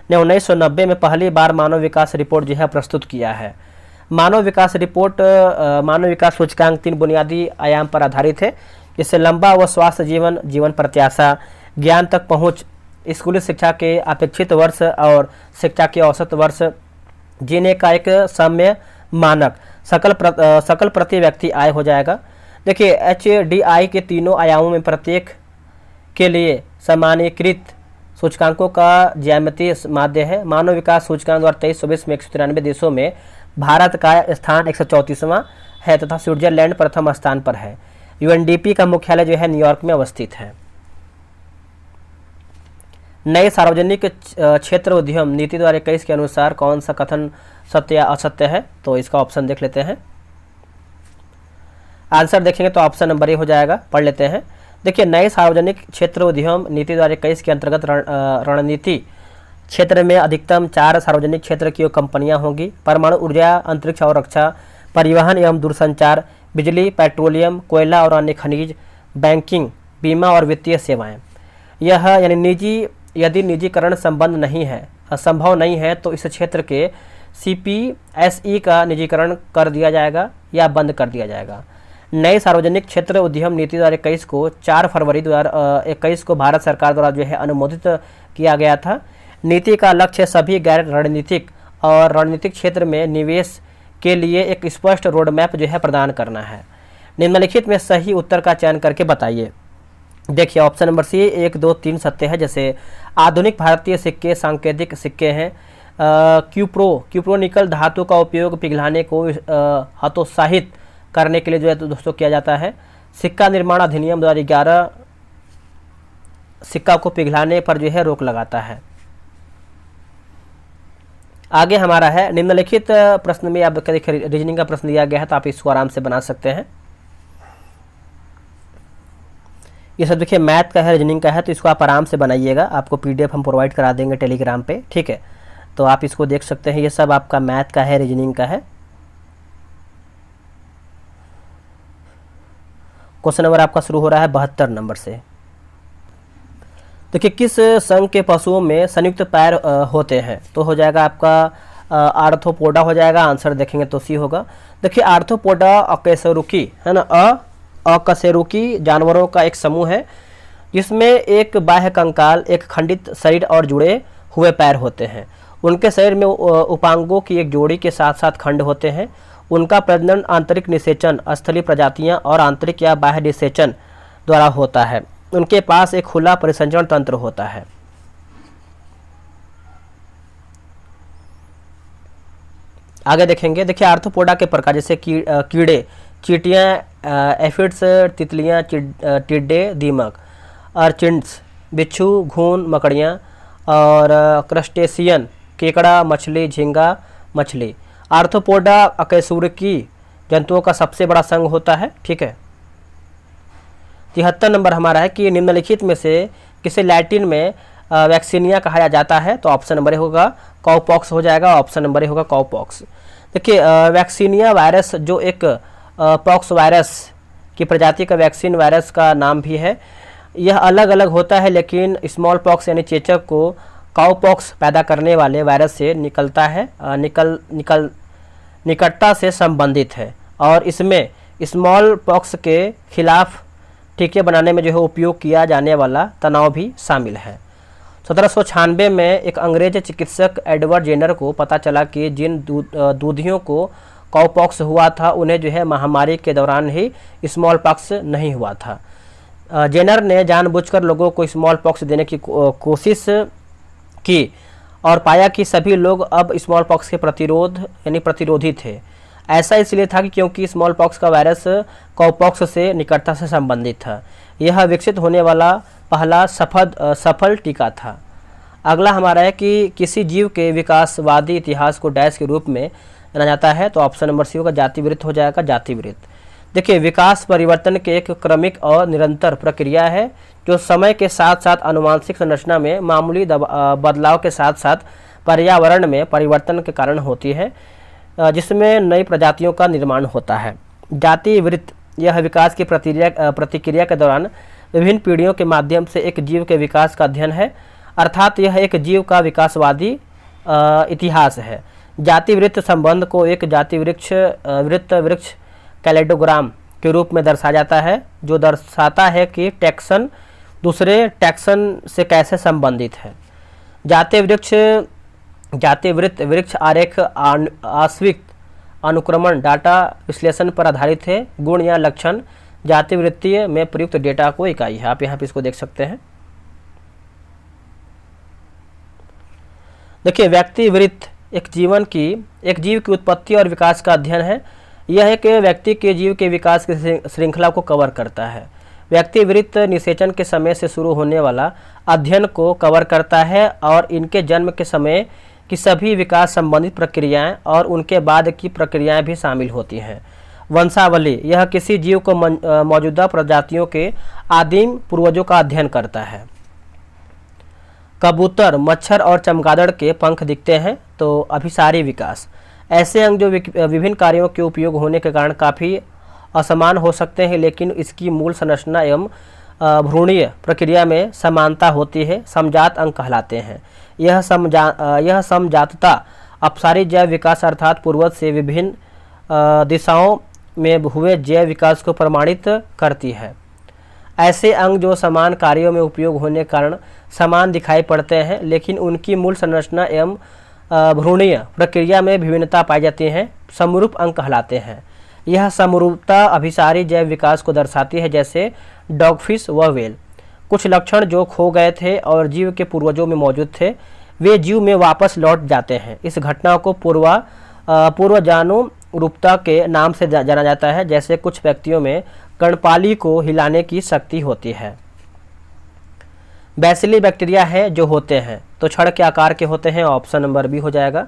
ने 1990 में पहली बार मानव विकास रिपोर्ट जो है प्रस्तुत किया है। मानव विकास सूचकांक 3 बुनियादी आयाम पर आधारित है। इससे लंबा व स्वास्थ्य जीवन, जीवन प्रत्याशा, ज्ञान तक पहुंच, स्कूली शिक्षा के अपेक्षित वर्ष और शिक्षा के औसत वर्ष, जीने का एक साम्य मानक, सकल प्रति व्यक्ति आय हो जाएगा। देखिए HDI के तीनों आयामों में प्रत्येक के लिए सामान्यीकृत सूचकांकों का ज्यामितीय माध्य है। मानव विकास सूचकांक 2023-24 में 193 देशों में भारत का स्थान 134वां है तथा स्विट्जरलैंड प्रथम स्थान पर है। यूएनडीपी का मुख्यालय जो है न्यूयॉर्क में अवस्थित है। नए सार्वजनिक क्षेत्र उद्यम नीति 2021 के अनुसार कौन सा कथन सत्य या असत्य है? तो इसका ऑप्शन देख लेते हैं। आंसर देखेंगे तो ऑप्शन नंबर ए हो जाएगा। पढ़ लेते हैं। देखिए नए सार्वजनिक क्षेत्र उद्यम नीति 2021 के अंतर्गत रणनीति क्षेत्र में अधिकतम 4 सार्वजनिक क्षेत्र की कंपनियां होंगी। परमाणु ऊर्जा, अंतरिक्ष और रक्षा, परिवहन एवं दूरसंचार, बिजली, पेट्रोलियम, कोयला और अन्य खनिज, बैंकिंग, बीमा और वित्तीय सेवाएं। यह यानी यदि निजीकरण संबंध नहीं है, संभव नहीं है तो इस क्षेत्र के CPSE का निजीकरण कर दिया जाएगा या बंद कर दिया जाएगा। नए सार्वजनिक क्षेत्र उद्यम नीति 2021 को 4 फरवरी 2021 को भारत सरकार द्वारा जो है अनुमोदित किया गया था। नीति का लक्ष्य सभी गैर रणनीतिक और रणनीतिक क्षेत्र में निवेश के लिए एक स्पष्ट रोडमैप जो है प्रदान करना है। निम्नलिखित में सही उत्तर का चयन करके बताइए। देखिए ऑप्शन नंबर सी 1, 2, 3 सत्य है। जैसे आधुनिक भारतीय सिक्के सांकेतिक सिक्के हैं। क्यूप्रो निकल धातु का उपयोग पिघलाने को हतोत्साहित करने के लिए जो है तो दोस्तों किया जाता है। सिक्का निर्माण अधिनियम 2011 सिक्का को पिघलाने पर जो है रोक लगाता है। आगे हमारा है निम्नलिखित प्रश्न में आप रीजनिंग का प्रश्न दिया गया है तो आप इसको आराम से बना सकते हैं। ये सब देखिए मैथ का है, रीजनिंग का है, तो इसको आप आराम से बनाइएगा। आपको PDF हम प्रोवाइड करा देंगे टेलीग्राम पे, ठीक है। तो आप इसको देख सकते हैं। ये सब आपका मैथ का है, रीजनिंग का है। क्वेश्चन नंबर आपका शुरू हो रहा है 72 नंबर से। देखिए किस संघ के पशुओं में संयुक्त पैर होते हैं? तो हो जाएगा आपका आर्थ्रोपोडा हो जाएगा। आंसर देखेंगे तो सी होगा। देखिए आर्थ्रोपोडा अकशेरुकी है ना, अकशेरुकी जानवरों का एक समूह है जिसमें एक बाह्य कंकाल, एक खंडित शरीर और जुड़े हुए पैर होते हैं। उनके शरीर में उपांगों की एक जोड़ी के साथ साथ खंड होते हैं। उनका प्रजनन आंतरिक निषेचन, स्थलीय प्रजातियां और आंतरिक या बाह्य निषेचन द्वारा होता है। उनके पास एक खुला परिसंचरण तंत्र होता है। आगे देखेंगे, देखिए आर्थ्रोपोडा के प्रकार जैसे कीड़े, चींटियाँ, एफिड्स, तितलियाँ, टिड्डे, दीमक, अर्चिड्स, बिच्छू, घून, मकड़ियाँ, और क्रस्टेशियन, केकड़ा मछली, झींगा मछली। आर्थ्रोपोडा अकशेरुकी जंतुओं का सबसे बड़ा संघ होता है। ठीक है। 73 नंबर हमारा है कि निम्नलिखित में से किसे लैटिन में वैक्सीनिया कहा जाता है, तो ऑप्शन नंबर ए होगा काउपॉक्स हो जाएगा, ऑप्शन नंबर ए होगा काउपॉक्स। देखिए वैक्सीनिया वायरस जो एक पॉक्स वायरस की प्रजाति का वैक्सीन वायरस का नाम भी है। यह अलग अलग होता है, लेकिन स्मॉल पॉक्स यानी चेचक को काउपॉक्स पैदा करने वाले वायरस से निकटता से संबंधित है, और इसमें स्मॉल पॉक्स के खिलाफ टीके बनाने में जो है उपयोग किया जाने वाला तनाव भी शामिल है। 1796 में एक अंग्रेज चिकित्सक एडवर्ड जेनर को पता चला कि जिन दूधियों को काउपॉक्स हुआ था उन्हें जो है महामारी के दौरान ही स्मॉल पॉक्स नहीं हुआ था। जेनर ने जानबूझकर लोगों को स्मॉल पॉक्स देने की कोशिश की और पाया कि सभी लोग अब स्मॉल पॉक्स के प्रतिरोधी थे। ऐसा इसलिए था कि क्योंकि स्मॉल पॉक्स का वायरस काउपॉक्स से निकटता से संबंधित था। यह विकसित होने वाला पहला सफल टीका था। अगला हमारा है कि किसी जीव के विकासवादी इतिहास को डैश के रूप में जाना जाता है, तो ऑप्शन नंबर सी होगा जातिवृत्त हो जाएगा, जातिवृत्त। देखिए विकास परिवर्तन के एक क्रमिक और निरंतर प्रक्रिया है जो समय के साथ साथ आनुवंशिक संरचना में मामूली बदलाव के साथ साथ पर्यावरण में परिवर्तन के कारण होती है, जिसमें नई प्रजातियों का निर्माण होता है। जातिवृत्त यह विकास की प्रतिक्रिया के दौरान विभिन्न पीढ़ियों के माध्यम से एक जीव के विकास का अध्ययन है, अर्थात यह एक जीव का विकासवादी इतिहास है। जातिवृत्त संबंध को एक वृत्त वृक्ष कैलेडोग्राम के रूप में दर्शाया जाता है, जो दर्शाता है कि टैक्सन दूसरे टैक्सन से कैसे संबंधित है। जातिवृत्त वृक्ष आरेख आश्विक अनुक्रमण डाटा विश्लेषण पर आधारित है। गुण या लक्षण जातिवृत्तीय में प्रयुक्त डेटा को इकाई है। आप यहाँ पे इसको देख सकते हैं। देखिए व्यक्तिवृत्त एक जीव की उत्पत्ति और विकास का अध्ययन है। यह एक व्यक्ति के जीव के विकास की श्रृंखला को कवर करता है। व्यक्तिवृत्त निषेचन के समय से शुरू होने वाला अध्ययन को कवर करता है और इनके जन्म के समय की सभी विकास संबंधित प्रक्रियाएं और उनके बाद की प्रक्रियाएं भी शामिल होती हैं। वंशावली यह किसी जीव को मौजूदा प्रजातियों के आदिम पूर्वजों का अध्ययन करता है। कबूतर, मच्छर और चमगादड़ के पंख दिखते हैं, तो अभिसारी विकास ऐसे अंग जो विभिन्न कार्यों के उपयोग होने के कारण काफ़ी असमान हो सकते हैं, लेकिन इसकी मूल संरचना एवं भ्रूणीय प्रक्रिया में समानता होती है, समजात अंग कहलाते हैं। यह समजातता अपसारी जैव विकास अर्थात पूर्वज से विभिन्न दिशाओं में हुए जैव विकास को प्रमाणित करती है। ऐसे अंग जो समान कार्यों में उपयोग होने के कारण समान दिखाई पड़ते हैं, लेकिन उनकी मूल संरचना एवं भ्रूणीय प्रक्रिया में विभिन्नता पाई जाती है, समरूप अंग कहलाते हैं। यह समरूपता अभिसारी जैव विकास को दर्शाती है, जैसे डॉगफिश व व्हेल। कुछ लक्षण जो खो गए थे और जीव के पूर्वजों में मौजूद थे वे जीव में वापस लौट जाते हैं। इस घटना को पूर्वजानुरूपता के नाम से जाना जाता है। जैसे कुछ व्यक्तियों में कर्णपाली को हिलाने की शक्ति होती है। बैसिली बैक्टीरिया है जो होते हैं, तो छड़ के आकार के होते हैं, ऑप्शन नंबर बी हो जाएगा।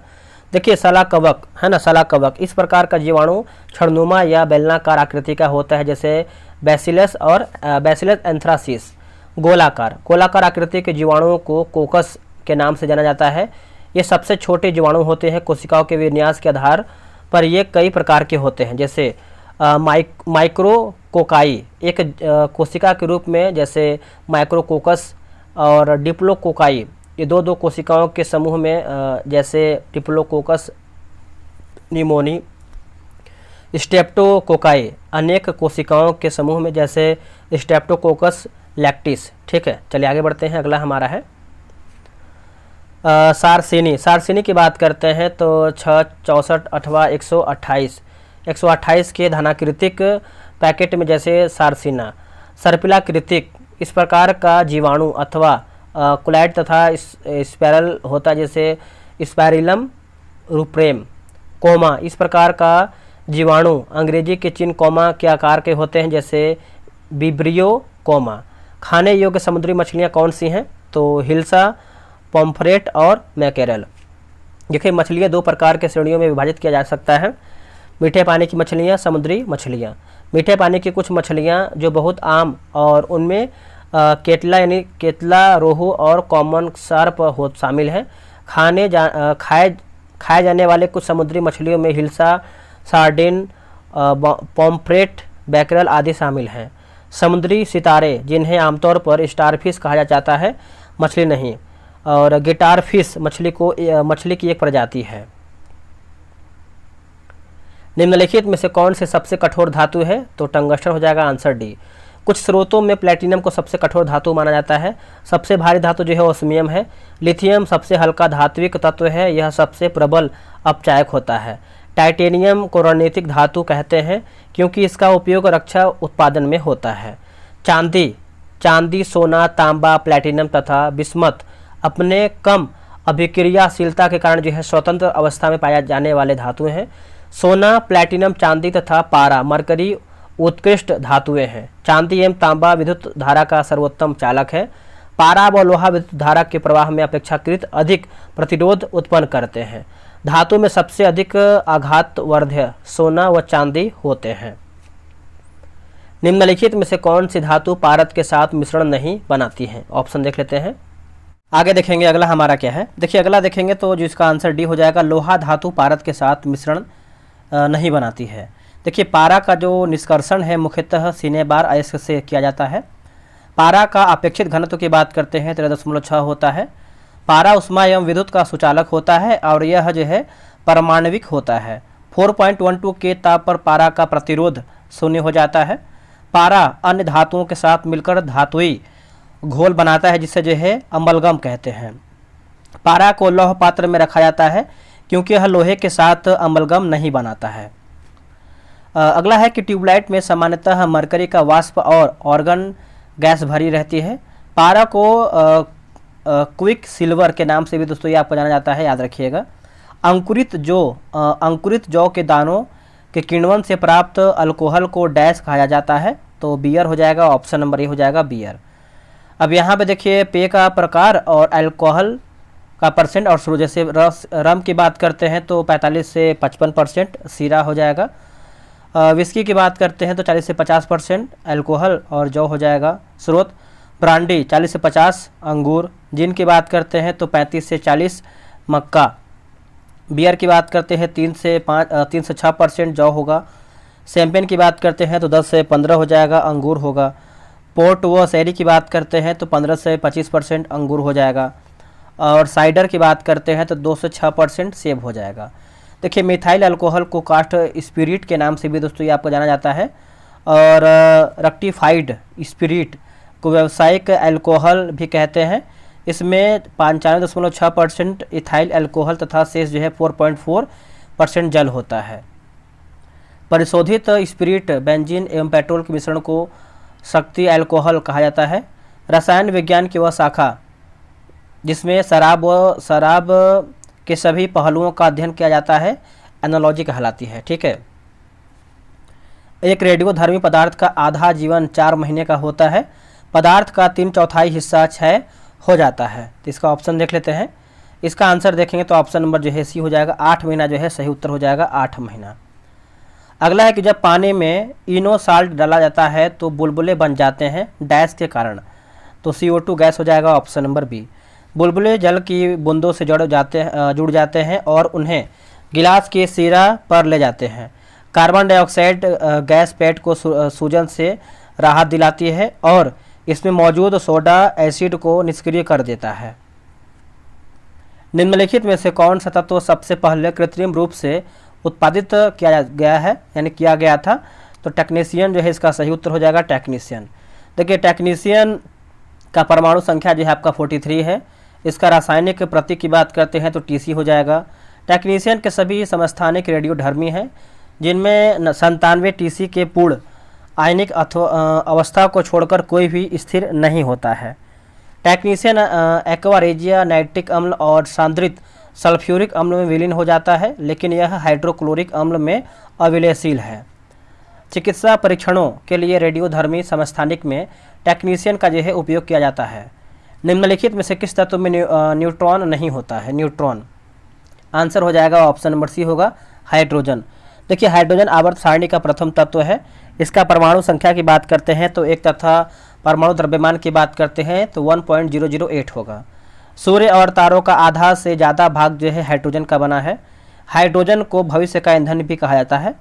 देखिए सलाकवक है ना, सलाकवक इस प्रकार का जीवाणु छड़नुमा या बेलनाकार आकृति का होता है, जैसे बैसिलस और बैसिलस एंथ्रासिस। गोलाकार आकृति के जीवाणुओं को कोकस के नाम से जाना जाता है। ये सबसे छोटे जीवाणु होते हैं। कोशिकाओं के विन्यास के आधार पर ये कई प्रकार के होते हैं, जैसे माइक्रोकोकाई एक कोशिका के रूप में, जैसे माइक्रोकोकस और डिप्लोकोकाई ये दो कोशिकाओं के समूह में, जैसे डिप्लोकोकस निमोनी। स्टेप्टोकोकाई अनेक कोशिकाओं के समूह में, जैसे स्टेप्टोकोकस लैक्टिस। ठीक है, चलिए आगे बढ़ते हैं। अगला हमारा है सारसिनी की बात करते हैं, तो 6, 64 अथवा 128 के धनाकृतिक पैकेट में जैसे सारसिना। सर्पिलाकृतिक इस प्रकार का जीवाणु अथवा कुलाइड तथा स्पाइरल होता है, जैसे स्पाइरिलम रूप्रेम। कोमा इस प्रकार का जीवाणु अंग्रेजी के चिन्ह कोमा के आकार के होते हैं, जैसे विब्रियो कोमा। खाने योग्य समुद्री मछलियाँ कौन सी हैं? तो हिल्सा, पॉम्फ्रेट और मैकेरल। देखिए मछलियाँ दो प्रकार के श्रेणियों में विभाजित किया जा सकता है, मीठे पानी की मछलियाँ, समुद्री मछलियाँ। मीठे पानी की कुछ मछलियाँ जो बहुत आम और उनमें केटला यानी केतला, रोहू और कॉमन शार्प हो शामिल हैं। खाए जाने वाले कुछ समुद्री मछलियों में हिल्सा, सार्डिन, पॉम्फ्रेट, बैकरल आदि शामिल हैं। समुद्री सितारे जिन्हें आमतौर पर स्टारफिश कहा जाता है, मछली नहीं, और गिटार फिश मछली की एक प्रजाति है। निम्नलिखित में से कौन से सबसे कठोर धातु है? तो टंगस्टन हो जाएगा आंसर डी। कुछ स्रोतों में प्लेटिनम को सबसे कठोर धातु माना जाता है। सबसे भारी धातु जो है ओस्मियम है। लिथियम सबसे हल्का धात्विक तत्व है, यह सबसे प्रबल अपचायक होता है। टाइटेनियम को रणनीतिक धातु कहते हैं क्योंकि इसका उपयोग रक्षा उत्पादन में होता है। चांदी, सोना, तांबा, प्लेटिनम तथा बिस्मथ अपने कम अभिक्रियाशीलता के कारण जो है स्वतंत्र अवस्था में पाया जाने वाले धातुएं हैं। सोना, प्लेटिनम, चांदी तथा पारा, मरकरी उत्कृष्ट धातुएं हैं। चांदी एवं तांबा विद्युत धारा का सर्वोत्तम चालक है। पारा व लोहा विद्युत धारा के प्रवाह में अपेक्षाकृत अधिक प्रतिरोध उत्पन्न करते हैं। धातु में सबसे अधिक आघातवर्ध्य सोना व चांदी होते हैं। निम्नलिखित में से कौन सी धातु पारद के साथ मिश्रण नहीं बनाती है? ऑप्शन देख लेते हैं। आगे देखेंगे अगला हमारा क्या है। देखिए अगला देखेंगे तो जिसका आंसर डी हो जाएगा। लोहा धातु पारद के साथ मिश्रण नहीं बनाती है। देखिए पारा का जो निष्कर्षण है मुख्यतः सीने बार अयस्क से किया जाता है। पारा का अपेक्षित घनत्व की बात करते हैं 13.6 होता है। पारा उष्मा एवं विद्युत का सुचालक होता है और यह जो है परमाणविक होता है। 4.12 के ताप पर पारा का प्रतिरोध शून्य हो जाता है। पारा अन्य धातुओं के साथ मिलकर धातुई घोल बनाता है जिसे जो है अम्लगम कहते हैं। पारा को लौह पात्र में रखा जाता है क्योंकि यह लोहे के साथ अम्लगम नहीं बनाता है। अगला है कि ट्यूबलाइट में सामान्यतः मरकरी का वाष्प और ऑर्गन गैस भरी रहती है। पारा को क्विक सिल्वर के नाम से भी दोस्तों ये आपको जाना जाता है, याद रखिएगा। अंकुरित जौ के दानों के किण्वन से प्राप्त अल्कोहल को डैश कहा जाता है, तो बियर हो जाएगा। ऑप्शन नंबर ए हो जाएगा बियर। अब यहाँ पे देखिए पेय का प्रकार और अल्कोहल का परसेंट और शुरू, जैसे रम की बात करते हैं तो 45 से 55% सीरा हो जाएगा। विस्की की बात करते हैं तो 40 से 50% अल्कोहल और जौ हो जाएगा स्रोत। ब्रांडी 40 से 50 अंगूर। जिन की बात करते हैं तो 35 से 40 मक्का। बियर की बात करते हैं 3 से 6% जौ होगा। शैंपेन की बात करते हैं तो 10 से 15 हो जाएगा, अंगूर होगा। पोर्ट व शैरी की बात करते हैं तो 15 से 25% अंगूर हो जाएगा। और साइडर की बात करते हैं तो 2 से 6% सेब हो जाएगा। देखिए मिथाइल अल्कोहल को कास्ट स्पिरिट के नाम से भी दोस्तों ये आपको जाना जाता है। और रेक्टिफाइड स्पिरिट को व्यावसायिक अल्कोहल भी कहते हैं। इसमें 95.6% इथाइल अल्कोहल तथा शेष जो है 4.4% जल होता है। परिशोधित स्पिरिट बेंजीन एवं पेट्रोल के मिश्रण को शक्ति अल्कोहल कहा जाता है। रसायन विज्ञान की वह शाखा जिसमें शराब के सभी पहलुओं का अध्ययन किया जाता है एनालॉजी कहलाती है। ठीक है। एक रेडियोधर्मी पदार्थ का आधा जीवन 4 महीने का होता है। पदार्थ का 3/4 हिस्सा क्षय हो जाता है। तो इसका ऑप्शन देख लेते हैं। इसका आंसर देखेंगे तो ऑप्शन नंबर जो है सी हो जाएगा। 8 महीना जो है सही उत्तर हो जाएगा, 8 महीना। अगला है कि जब पानी में इनो साल्ट डाला जाता है तो बुलबुले बन जाते हैं डैश के कारण, तो CO2 गैस हो जाएगा। Option number B. बुलबुले जल की बूंदों से जुड़ जाते हैं और उन्हें गिलास के सिरा पर ले जाते हैं। कार्बन डाइऑक्साइड गैस पेट को सूजन से राहत दिलाती है और इसमें मौजूद सोडा एसिड को निष्क्रिय कर देता है। निम्नलिखित में से कौन सा तत्व सबसे पहले कृत्रिम रूप से उत्पादित किया गया है यानी किया गया था? तो टेक्नीशियन जो है इसका सही उत्तर हो जाएगा टेक्नीशियन। देखिए टेक्नीशियन का परमाणु संख्या जो है आपका 43 है। इसका रासायनिक प्रतीक की बात करते हैं तो TC हो जाएगा। टेक्नीशियन के सभी समस्थानिक रेडियोधर्मी हैं जिनमें 97 TC के पूर्ण आयनिक अवस्था को छोड़कर कोई भी स्थिर नहीं होता है। टेक्नीशियन एक्वा रेजिया नाइट्रिक अम्ल और सांद्रित सल्फ्यूरिक अम्ल में विलीन हो जाता है, लेकिन यह हाइड्रोक्लोरिक अम्ल में अविलयशील है। चिकित्सा परीक्षणों के लिए रेडियोधर्मी समस्थानिक में टेक्नीशियन का जो है उपयोग किया जाता है। निम्नलिखित में से किस तत्व में न्यूट्रॉन नहीं होता है? न्यूट्रॉन। आंसर हो जाएगा ऑप्शन नंबर सी होगा हाइड्रोजन। देखिए हाइड्रोजन आवर्त सारणी का प्रथम तत्व है। इसका परमाणु संख्या की बात करते हैं तो एक तथा परमाणु द्रव्यमान की बात करते हैं तो 1.008 होगा। सूर्य और तारों का आधा से ज़्यादा भाग जो है हाइड्रोजन का बना है। हाइड्रोजन को भविष्य का ईंधन भी कहा जाता है।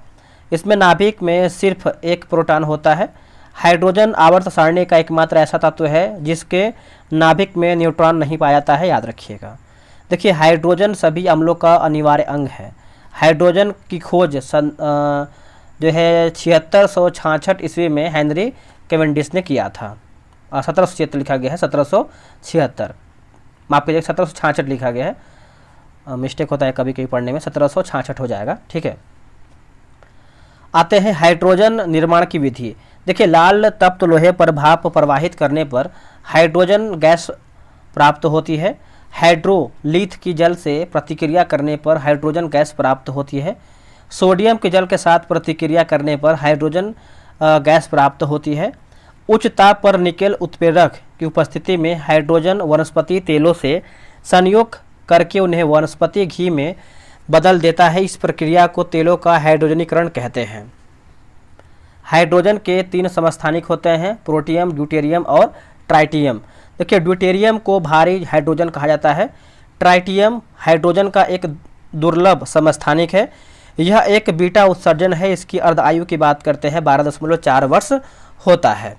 इसमें नाभिक में सिर्फ एक प्रोटॉन होता है। हाइड्रोजन आवर्त सारणी का एकमात्र ऐसा तत्व है जिसके नाभिक में न्यूट्रॉन नहीं पाया जाता है, याद रखिएगा। देखिए हाइड्रोजन सभी अम्लों का अनिवार्य अंग है। हाइड्रोजन की खोज जो है 7666 ईस्वी में हेनरी कैवेंडिश ने किया था। 1776 लिखा गया है, 1776, माफ कीजिए 1766 लिखा गया है, मिस्टेक होता है कभी कभी पढ़ने में, 1766 हो जाएगा, ठीक है। आते हैं हाइड्रोजन निर्माण की विधि। देखिए लाल तप्त लोहे पर भाप प्रवाहित करने पर हाइड्रोजन गैस प्राप्त होती है। हाइड्रोलिथ की जल से प्रतिक्रिया करने पर हाइड्रोजन गैस प्राप्त होती है। सोडियम के जल के साथ प्रतिक्रिया करने पर हाइड्रोजन गैस प्राप्त होती है। उच्च ताप पर निकेल उत्प्रेरक की उपस्थिति में हाइड्रोजन वनस्पति तेलों से संयोग करके उन्हें वनस्पति घी में बदल देता है। इस प्रक्रिया को तेलों का हाइड्रोजनीकरण कहते हैं। हाइड्रोजन के 3 समस्थानिक होते हैं, प्रोटियम, ड्यूटेरियम और ट्राइटियम। देखिए ड्यूटेरियम को भारी हाइड्रोजन कहा जाता है। ट्राइटियम हाइड्रोजन का एक दुर्लभ समस्थानिक है। यह एक बीटा उत्सर्जन है। इसकी अर्ध आयु की बात करते हैं 12.4 वर्ष होता है।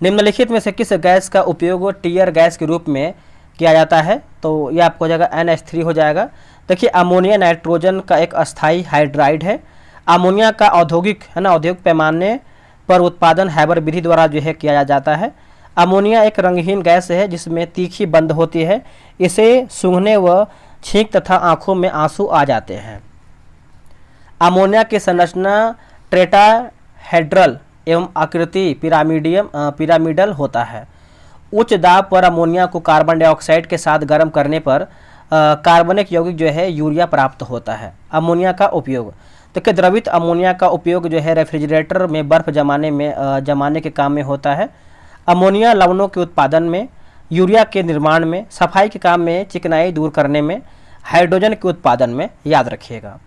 निम्नलिखित में से किस गैस का उपयोग टीयर गैस के रूप में किया जाता है? तो यह आपको हो जाएगा NH3 हो जाएगा। देखिए अमोनिया नाइट्रोजन का एक अस्थायी हाइड्राइड है। अमोनिया का औद्योगिक पैमाने पर उत्पादन हैबर विधि द्वारा जो है किया जाता है। अमोनिया एक रंगहीन गैस है जिसमें तीखी बंद होती है। इसे सूंघने व छींक तथा आंखों में आंसू आ जाते हैं। अमोनिया की संरचना टेट्राहेड्रल एवं आकृति पिरामिडल होता है। उच्च दाब पर अमोनिया को कार्बन डाइऑक्साइड के साथ गर्म करने पर कार्बनिक यौगिक जो है यूरिया प्राप्त होता है। अमोनिया का उपयोग, देखिए द्रवित अमोनिया का उपयोग जो है रेफ्रिजरेटर में बर्फ जमाने के काम में होता है। अमोनिया लवणों के उत्पादन में, यूरिया के निर्माण में, सफाई के काम में, चिकनाई दूर करने में, हाइड्रोजन के उत्पादन में, याद रखिएगा।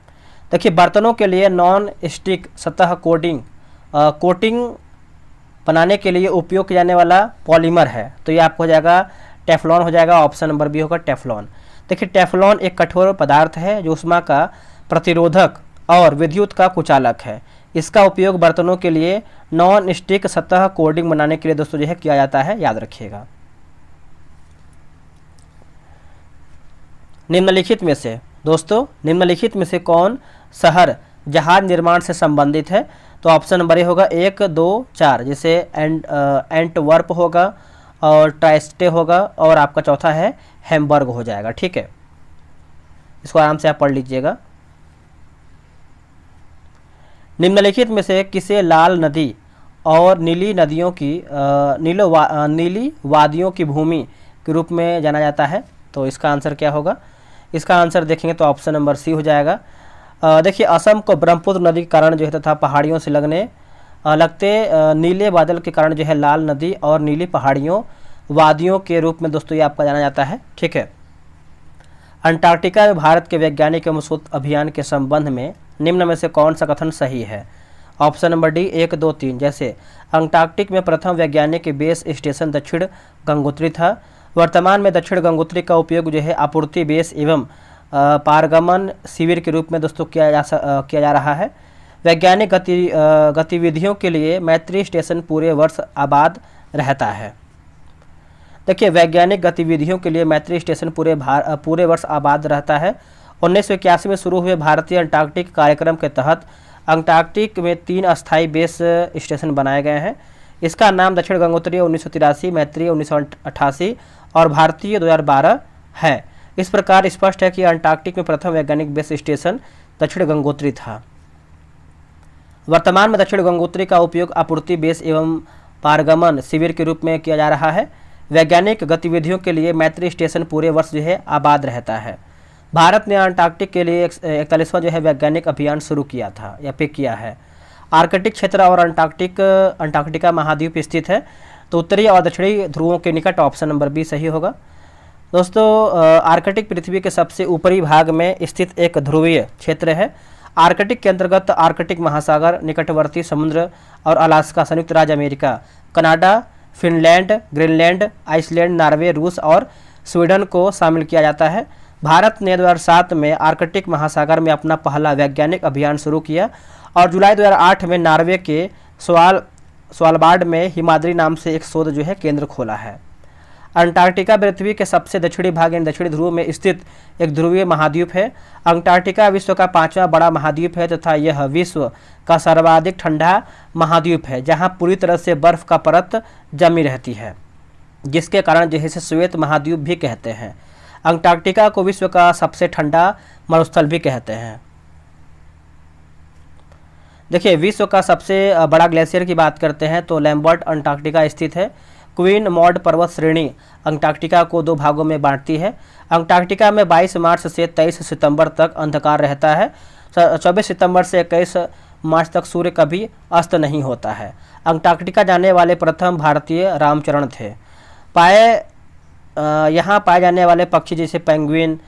देखिए बर्तनों के लिए नॉन स्टिक सतह कोटिंग बनाने के लिए उपयोग किया जाने वाला पॉलीमर है, तो ये आपको हो जाएगा टेफ्लॉन हो जाएगा। ऑप्शन नंबर बी होगा टेफ्लॉन। देखिए टेफ्लॉन एक कठोर पदार्थ है जो ऊष्मा का प्रतिरोधक और विद्युत का कुचालक है। इसका उपयोग बर्तनों के लिए नॉन स्टिक सतह कोटिंग बनाने के लिए दोस्तों जो है किया जाता है, याद रखिएगा। निम्नलिखित में से कौन शहर जहाज निर्माण से संबंधित है? तो ऑप्शन नंबर ए होगा 1, 2, 4, जैसे एंटवर्प होगा और ट्राइस्टे होगा और आपका चौथा है हैम्बर्ग हो जाएगा, ठीक है। इसको आराम से आप पढ़ लीजिएगा। निम्नलिखित में से किसे लाल नदी और नीली नदियों की नीली वादियों की भूमि के रूप में जाना जाता है? तो इसका आंसर क्या होगा? इसका आंसर देखेंगे तो ऑप्शन नंबर सी हो जाएगा। देखिए असम को ब्रह्मपुत्र नदी के कारण जो है तथा पहाड़ियों से लगते नीले बादल के कारण जो है लाल नदी और नीली पहाड़ियों वादियों के रूप में दोस्तों ये आपका जाना जाता है, ठीक है। अंटार्कटिका में भारत के वैज्ञानिक एवं शोध अभियान के संबंध में निम्न में से कौन सा कथन सही है? ऑप्शन नंबर डी 1, 2, 3, जैसे अंटार्कटिक में प्रथम वैज्ञानिक बेस स्टेशन दक्षिण गंगोत्री था। वर्तमान में दक्षिण गंगोत्री का उपयोग जो है आपूर्ति बेस एवं पारगमन शिविर के रूप में दोस्तों किया जा रहा है। वैज्ञानिक गतिविधियों के लिए मैत्री स्टेशन पूरे वर्ष आबाद रहता है। देखिए वैज्ञानिक गतिविधियों के लिए मैत्री स्टेशन पूरे वर्ष आबाद रहता है। 1981 में शुरू हुए भारतीय अंटार्कटिक कार्यक्रम के तहत अंटार्कटिक में 3 अस्थायी बेस स्टेशन बनाए गए हैं। इसका नाम दक्षिण गंगोत्री 1983, मैत्री 1988 और भारतीय 2012 है। इस प्रकार स्पष्ट है कि अंटार्कटिक में प्रथम वैज्ञानिक बेस स्टेशन दक्षिण गंगोत्री था। वर्तमान में दक्षिण गंगोत्री का उपयोग आपूर्ति बेस एवं पारगमन शिविर के रूप में किया जा रहा है। वैज्ञानिक गतिविधियों के लिए मैत्री स्टेशन पूरे वर्ष जो है आबाद रहता है। भारत ने अंटार्कटिक के लिए 41वां जो है वैज्ञानिक अभियान शुरू किया था या पिक किया है। आर्कटिक क्षेत्र और अंटार्कटिका महाद्वीप स्थित है, तो उत्तरी और दक्षिणी ध्रुवों के निकट ऑप्शन नंबर बी सही होगा। दोस्तों आर्कटिक पृथ्वी के सबसे ऊपरी भाग में स्थित एक ध्रुवीय क्षेत्र है। आर्कटिक के अंतर्गत आर्कटिक महासागर, निकटवर्ती समुद्र और अलास्का, संयुक्त राज्य America, Canada, Finland, Greenland, Iceland, Norway, रूस और स्वीडन को शामिल किया जाता है। भारत ने 2007 में आर्कटिक महासागर में अपना पहला वैज्ञानिक अभियान शुरू किया और जुलाई 2008 में नॉर्वे के स्वालबार्ड में हिमाद्री नाम से एक शोध जो है केंद्र खोला है। अंटार्कटिका पृथ्वी के सबसे दक्षिणी भाग यानी दक्षिणी ध्रुव में स्थित एक ध्रुवीय महाद्वीप है। अंटार्कटिका विश्व का 5वां बड़ा महाद्वीप है तथा यह विश्व का सर्वाधिक ठंडा महाद्वीप है, जहां पूरी तरह से बर्फ का परत जमी रहती है, जिसके कारण जिसे श्वेत महाद्वीप भी कहते हैं। अंटार्कटिका को विश्व का सबसे ठंडा मरुस्थल भी कहते हैं। देखिए, विश्व का सबसे बड़ा ग्लेशियर की बात करते हैं तो लैम्बर्ट अंटार्कटिका स्थित है। क्वीन मॉड पर्वत श्रेणी अंटार्कटिका को 2 भागों में बांटती है। अंटार्कटिका में 22 मार्च से 23 सितंबर तक अंधकार रहता है। 24 सितंबर से 21 मार्च तक सूर्य कभी अस्त नहीं होता है। अंटार्कटिका जाने वाले प्रथम भारतीय रामचरण थे। यहाँ पाए जाने वाले पक्षी जैसे पेंगुइन,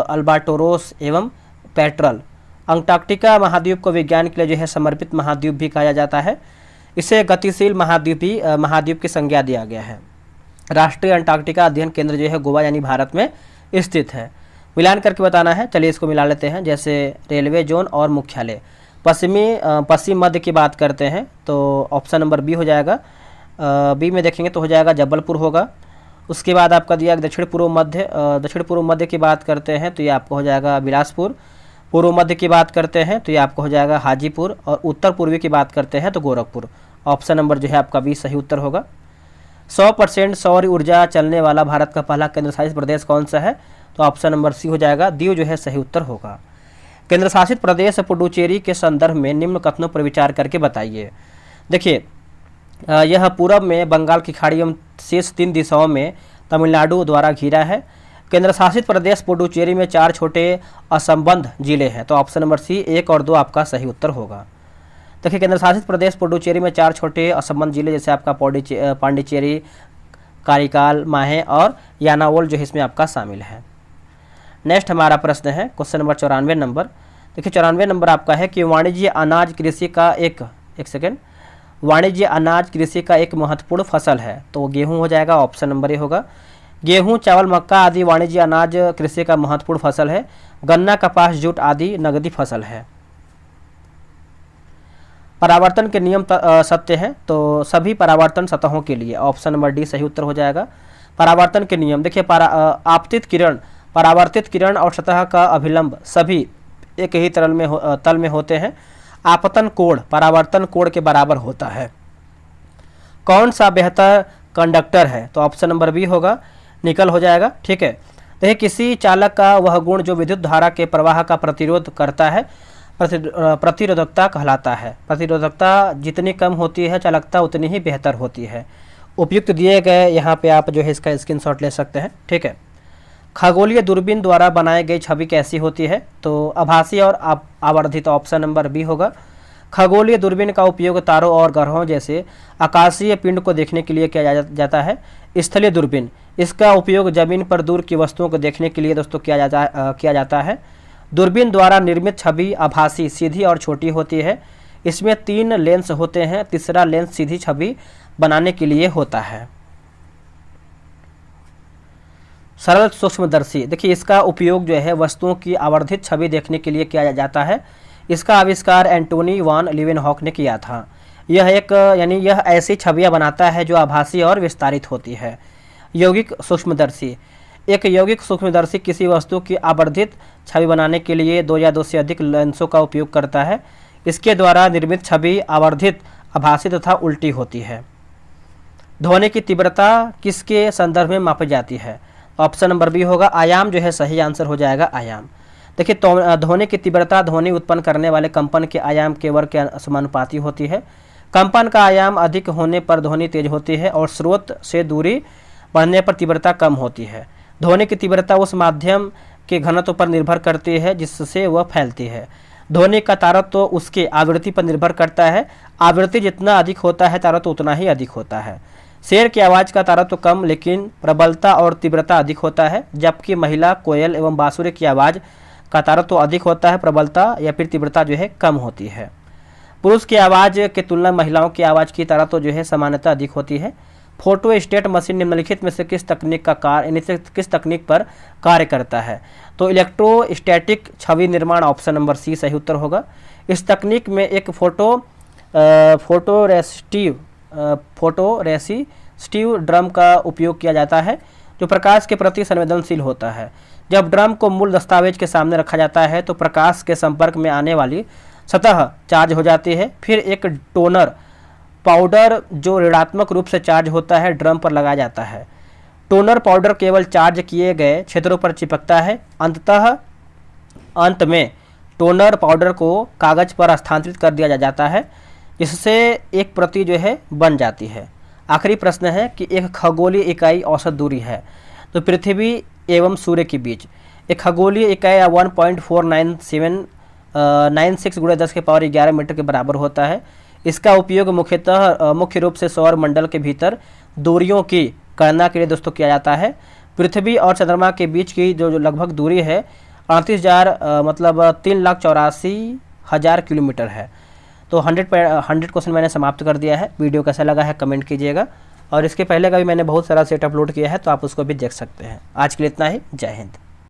अल्बाटोरोस एवं पेट्रल। अंटार्कटिका महाद्वीप को विज्ञान के लिए जो है समर्पित महाद्वीप भी कहा जाता है। इसे गतिशील महाद्वीप की संज्ञा दिया गया है। राष्ट्रीय अंटार्कटिका अध्ययन केंद्र जो है गोवा यानी भारत में स्थित है। मिलान करके बताना है, चलिए इसको मिला लेते हैं। जैसे रेलवे जोन और मुख्यालय पश्चिम मध्य की बात करते हैं तो ऑप्शन नंबर बी हो जाएगा। बी में देखेंगे तो हो जाएगा जबलपुर होगा। उसके बाद आपका दिया दक्षिण पूर्व मध्य की बात करते हैं तो ये आपको हो जाएगा बिलासपुर। पूर्व मध्य की बात करते हैं तो ये आपको हो जाएगा हाजीपुर। और उत्तर पूर्वी की बात करते हैं तो गोरखपुर। ऑप्शन नंबर जो है आपका बी सही उत्तर होगा। 100% सौर ऊर्जा चलने वाला भारत का पहला केंद्र शासित प्रदेश कौन सा है, तो ऑप्शन नंबर सी हो जाएगा, दीव जो है सही उत्तर होगा। केंद्र शासित प्रदेश पुडुचेरी के संदर्भ में निम्न कथनों पर विचार करके बताइए। देखिए, यह पूरब में बंगाल की खाड़ी एवं शेष 3 दिशाओं में तमिलनाडु द्वारा घिरा है। केंद्र शासित प्रदेश पुडुचेरी में 4 छोटे असंबद्ध जिले हैं, तो ऑप्शन नंबर सी 1 और 2 आपका सही उत्तर होगा। देखिए, केंद्र शासित प्रदेश पुडुचेरी में 4 छोटे असंबद्ध जिले जैसे आपका पांडिचेरी, कारिकाल, माहे और यानावोल जो है इसमें आपका शामिल है। नेक्स्ट हमारा प्रश्न है क्वेश्चन नंबर 94 नंबर। देखिए, 94 नंबर आपका है कि वाणिज्य अनाज कृषि का एक महत्वपूर्ण फसल है, तो गेहूं हो जाएगा, ऑप्शन नंबर ए होगा। गेहूं, चावल, मक्का आदि वाणिज्य अनाज कृषि का महत्वपूर्ण फसल है। गन्ना, कपास, जूट आदि नगदी फसल है। परावर्तन के नियम सत्य हैं, तो सभी परावर्तन सतहों के लिए ऑप्शन नंबर डी सही उत्तर हो जाएगा। परावर्तन के नियम देखिए, परावर्तित किरण और सतह का अभिलंब सभी एक ही तल में होते हैं। आपतन कोण परावर्तन कोण के बराबर होता है। कौन सा बेहतर कंडक्टर है, तो ऑप्शन नंबर बी होगा, निकल हो जाएगा। ठीक है, देखिए, किसी चालक का वह गुण जो विद्युत धारा के प्रवाह का प्रतिरोध करता है प्रतिरोधकता कहलाता है। प्रतिरोधकता जितनी कम होती है चालकता उतनी ही बेहतर होती है। उपयुक्त दिए गए यहाँ पे आप जो है इसका स्क्रीनशॉट ले सकते हैं। ठीक है, खगोलीय दूरबीन द्वारा बनाई गई छवि कैसी होती है, तो आभासी और आवर्धित, ऑप्शन नंबर बी होगा। खगोलीय दूरबीन का उपयोग तारों और ग्रहों जैसे आकाशीय पिंड को देखने के लिए किया जाता है। स्थलीय दूरबीन, इसका उपयोग जमीन पर दूर की वस्तुओं को देखने के लिए दोस्तों किया जाता है। दूरबीन द्वारा निर्मित छवि आभासी, सीधी और छोटी होती है। इसमें 3 लेंस होते हैं, तीसरा लेंस सीधी छवि बनाने के लिए होता है। सरल सूक्ष्मदर्शी, देखिए इसका उपयोग जो है वस्तुओं की आवर्धित छवि देखने के लिए किया जाता है। इसका आविष्कार एंटोनी वान लीवेनहॉक ने किया था। यह ऐसी छवियां बनाता है जो आभासी और विस्तारित होती है। यौगिक सूक्ष्मदर्शी, एक यौगिक सूक्ष्मदर्शी किसी वस्तु की आवर्धित छवि बनाने के लिए 2 या 2 से अधिक लेंसों का उपयोग करता है। इसके द्वारा निर्मित छवि आवर्धित, आभासी तथा उल्टी होती है। ध्वनि की तीव्रता किसके संदर्भ में मापी जाती है, ऑप्शन नंबर बी होगा, आयाम जो है सही आंसर हो जाएगा, आयाम। देखिए तो ध्वनि की तीव्रता ध्वनि उत्पन्न करने वाले कंपन के आयाम के वर्ग के समानुपाती होती है। कंपन का आयाम अधिक होने पर ध्वनि तेज होती है और स्रोत से दूरी बढ़ने पर तीव्रता कम होती है। ध्वनि की तीव्रता उस माध्यम के घनत्व पर निर्भर करती है जिससे वह फैलती है। ध्वनि का तारतम्य तो उसके आवृत्ति पर निर्भर करता है। आवृत्ति जितना अधिक होता है तारतम्य उतना ही अधिक होता है। शेर की आवाज़ का तारतम्य कम लेकिन प्रबलता और तीव्रता अधिक होता है, जबकि महिला कोयल एवं बांसुरी की आवाज़ का तारतम्य अधिक होता है, प्रबलता या फिर तीव्रता जो है कम होती है। पुरुष की आवाज़ के तुलना में महिलाओं की आवाज़ की तारतम्य जो है सामान्यतः अधिक होती है। फोटोस्टेट मशीन निम्नलिखित में से किस तकनीक का किस तकनीक पर कार्य करता है? तो इलेक्ट्रोस्टैटिक छवि निर्माण, ऑप्शन नंबर सी सही उत्तर होगा। इस तकनीक में एक फोटोरेसिस्टिव ड्रम का उपयोग किया जाता है जो प्रकाश के प्रति संवेदनशील होता है। जब ड्रम को मूल दस्तावेज के सामने रखा जाता है तो प्रकाश के संपर्क में आने वाली सतह चार्ज हो जाती है। फिर एक टोनर पाउडर जो ऋणात्मक रूप से चार्ज होता है ड्रम पर लगाया जाता है। टोनर पाउडर केवल चार्ज किए गए क्षेत्रों पर चिपकता है। अंत में टोनर पाउडर को कागज पर हस्तांतरित कर दिया जाता है जिससे एक प्रति जो है बन जाती है। आखिरी प्रश्न है कि एक खगोलीय इकाई औसत दूरी है तो पृथ्वी एवं सूर्य के बीच एक खगोलीय इकाई 1.49796 × 10⁻11 मीटर के बराबर होता है। इसका उपयोग मुख्य रूप से सौर मंडल के भीतर दूरियों की गणना के लिए दोस्तों किया जाता है। पृथ्वी और चंद्रमा के बीच की जो लगभग दूरी है 38,000 मतलब 3,84,000 किलोमीटर है। तो 100 क्वेश्चन मैंने समाप्त कर दिया है। वीडियो कैसा लगा है कमेंट कीजिएगा, और इसके पहले का भी मैंने बहुत सारा सेट अपलोड किया है तो आप उसको भी देख सकते हैं। आज के लिए इतना ही। जय हिंद।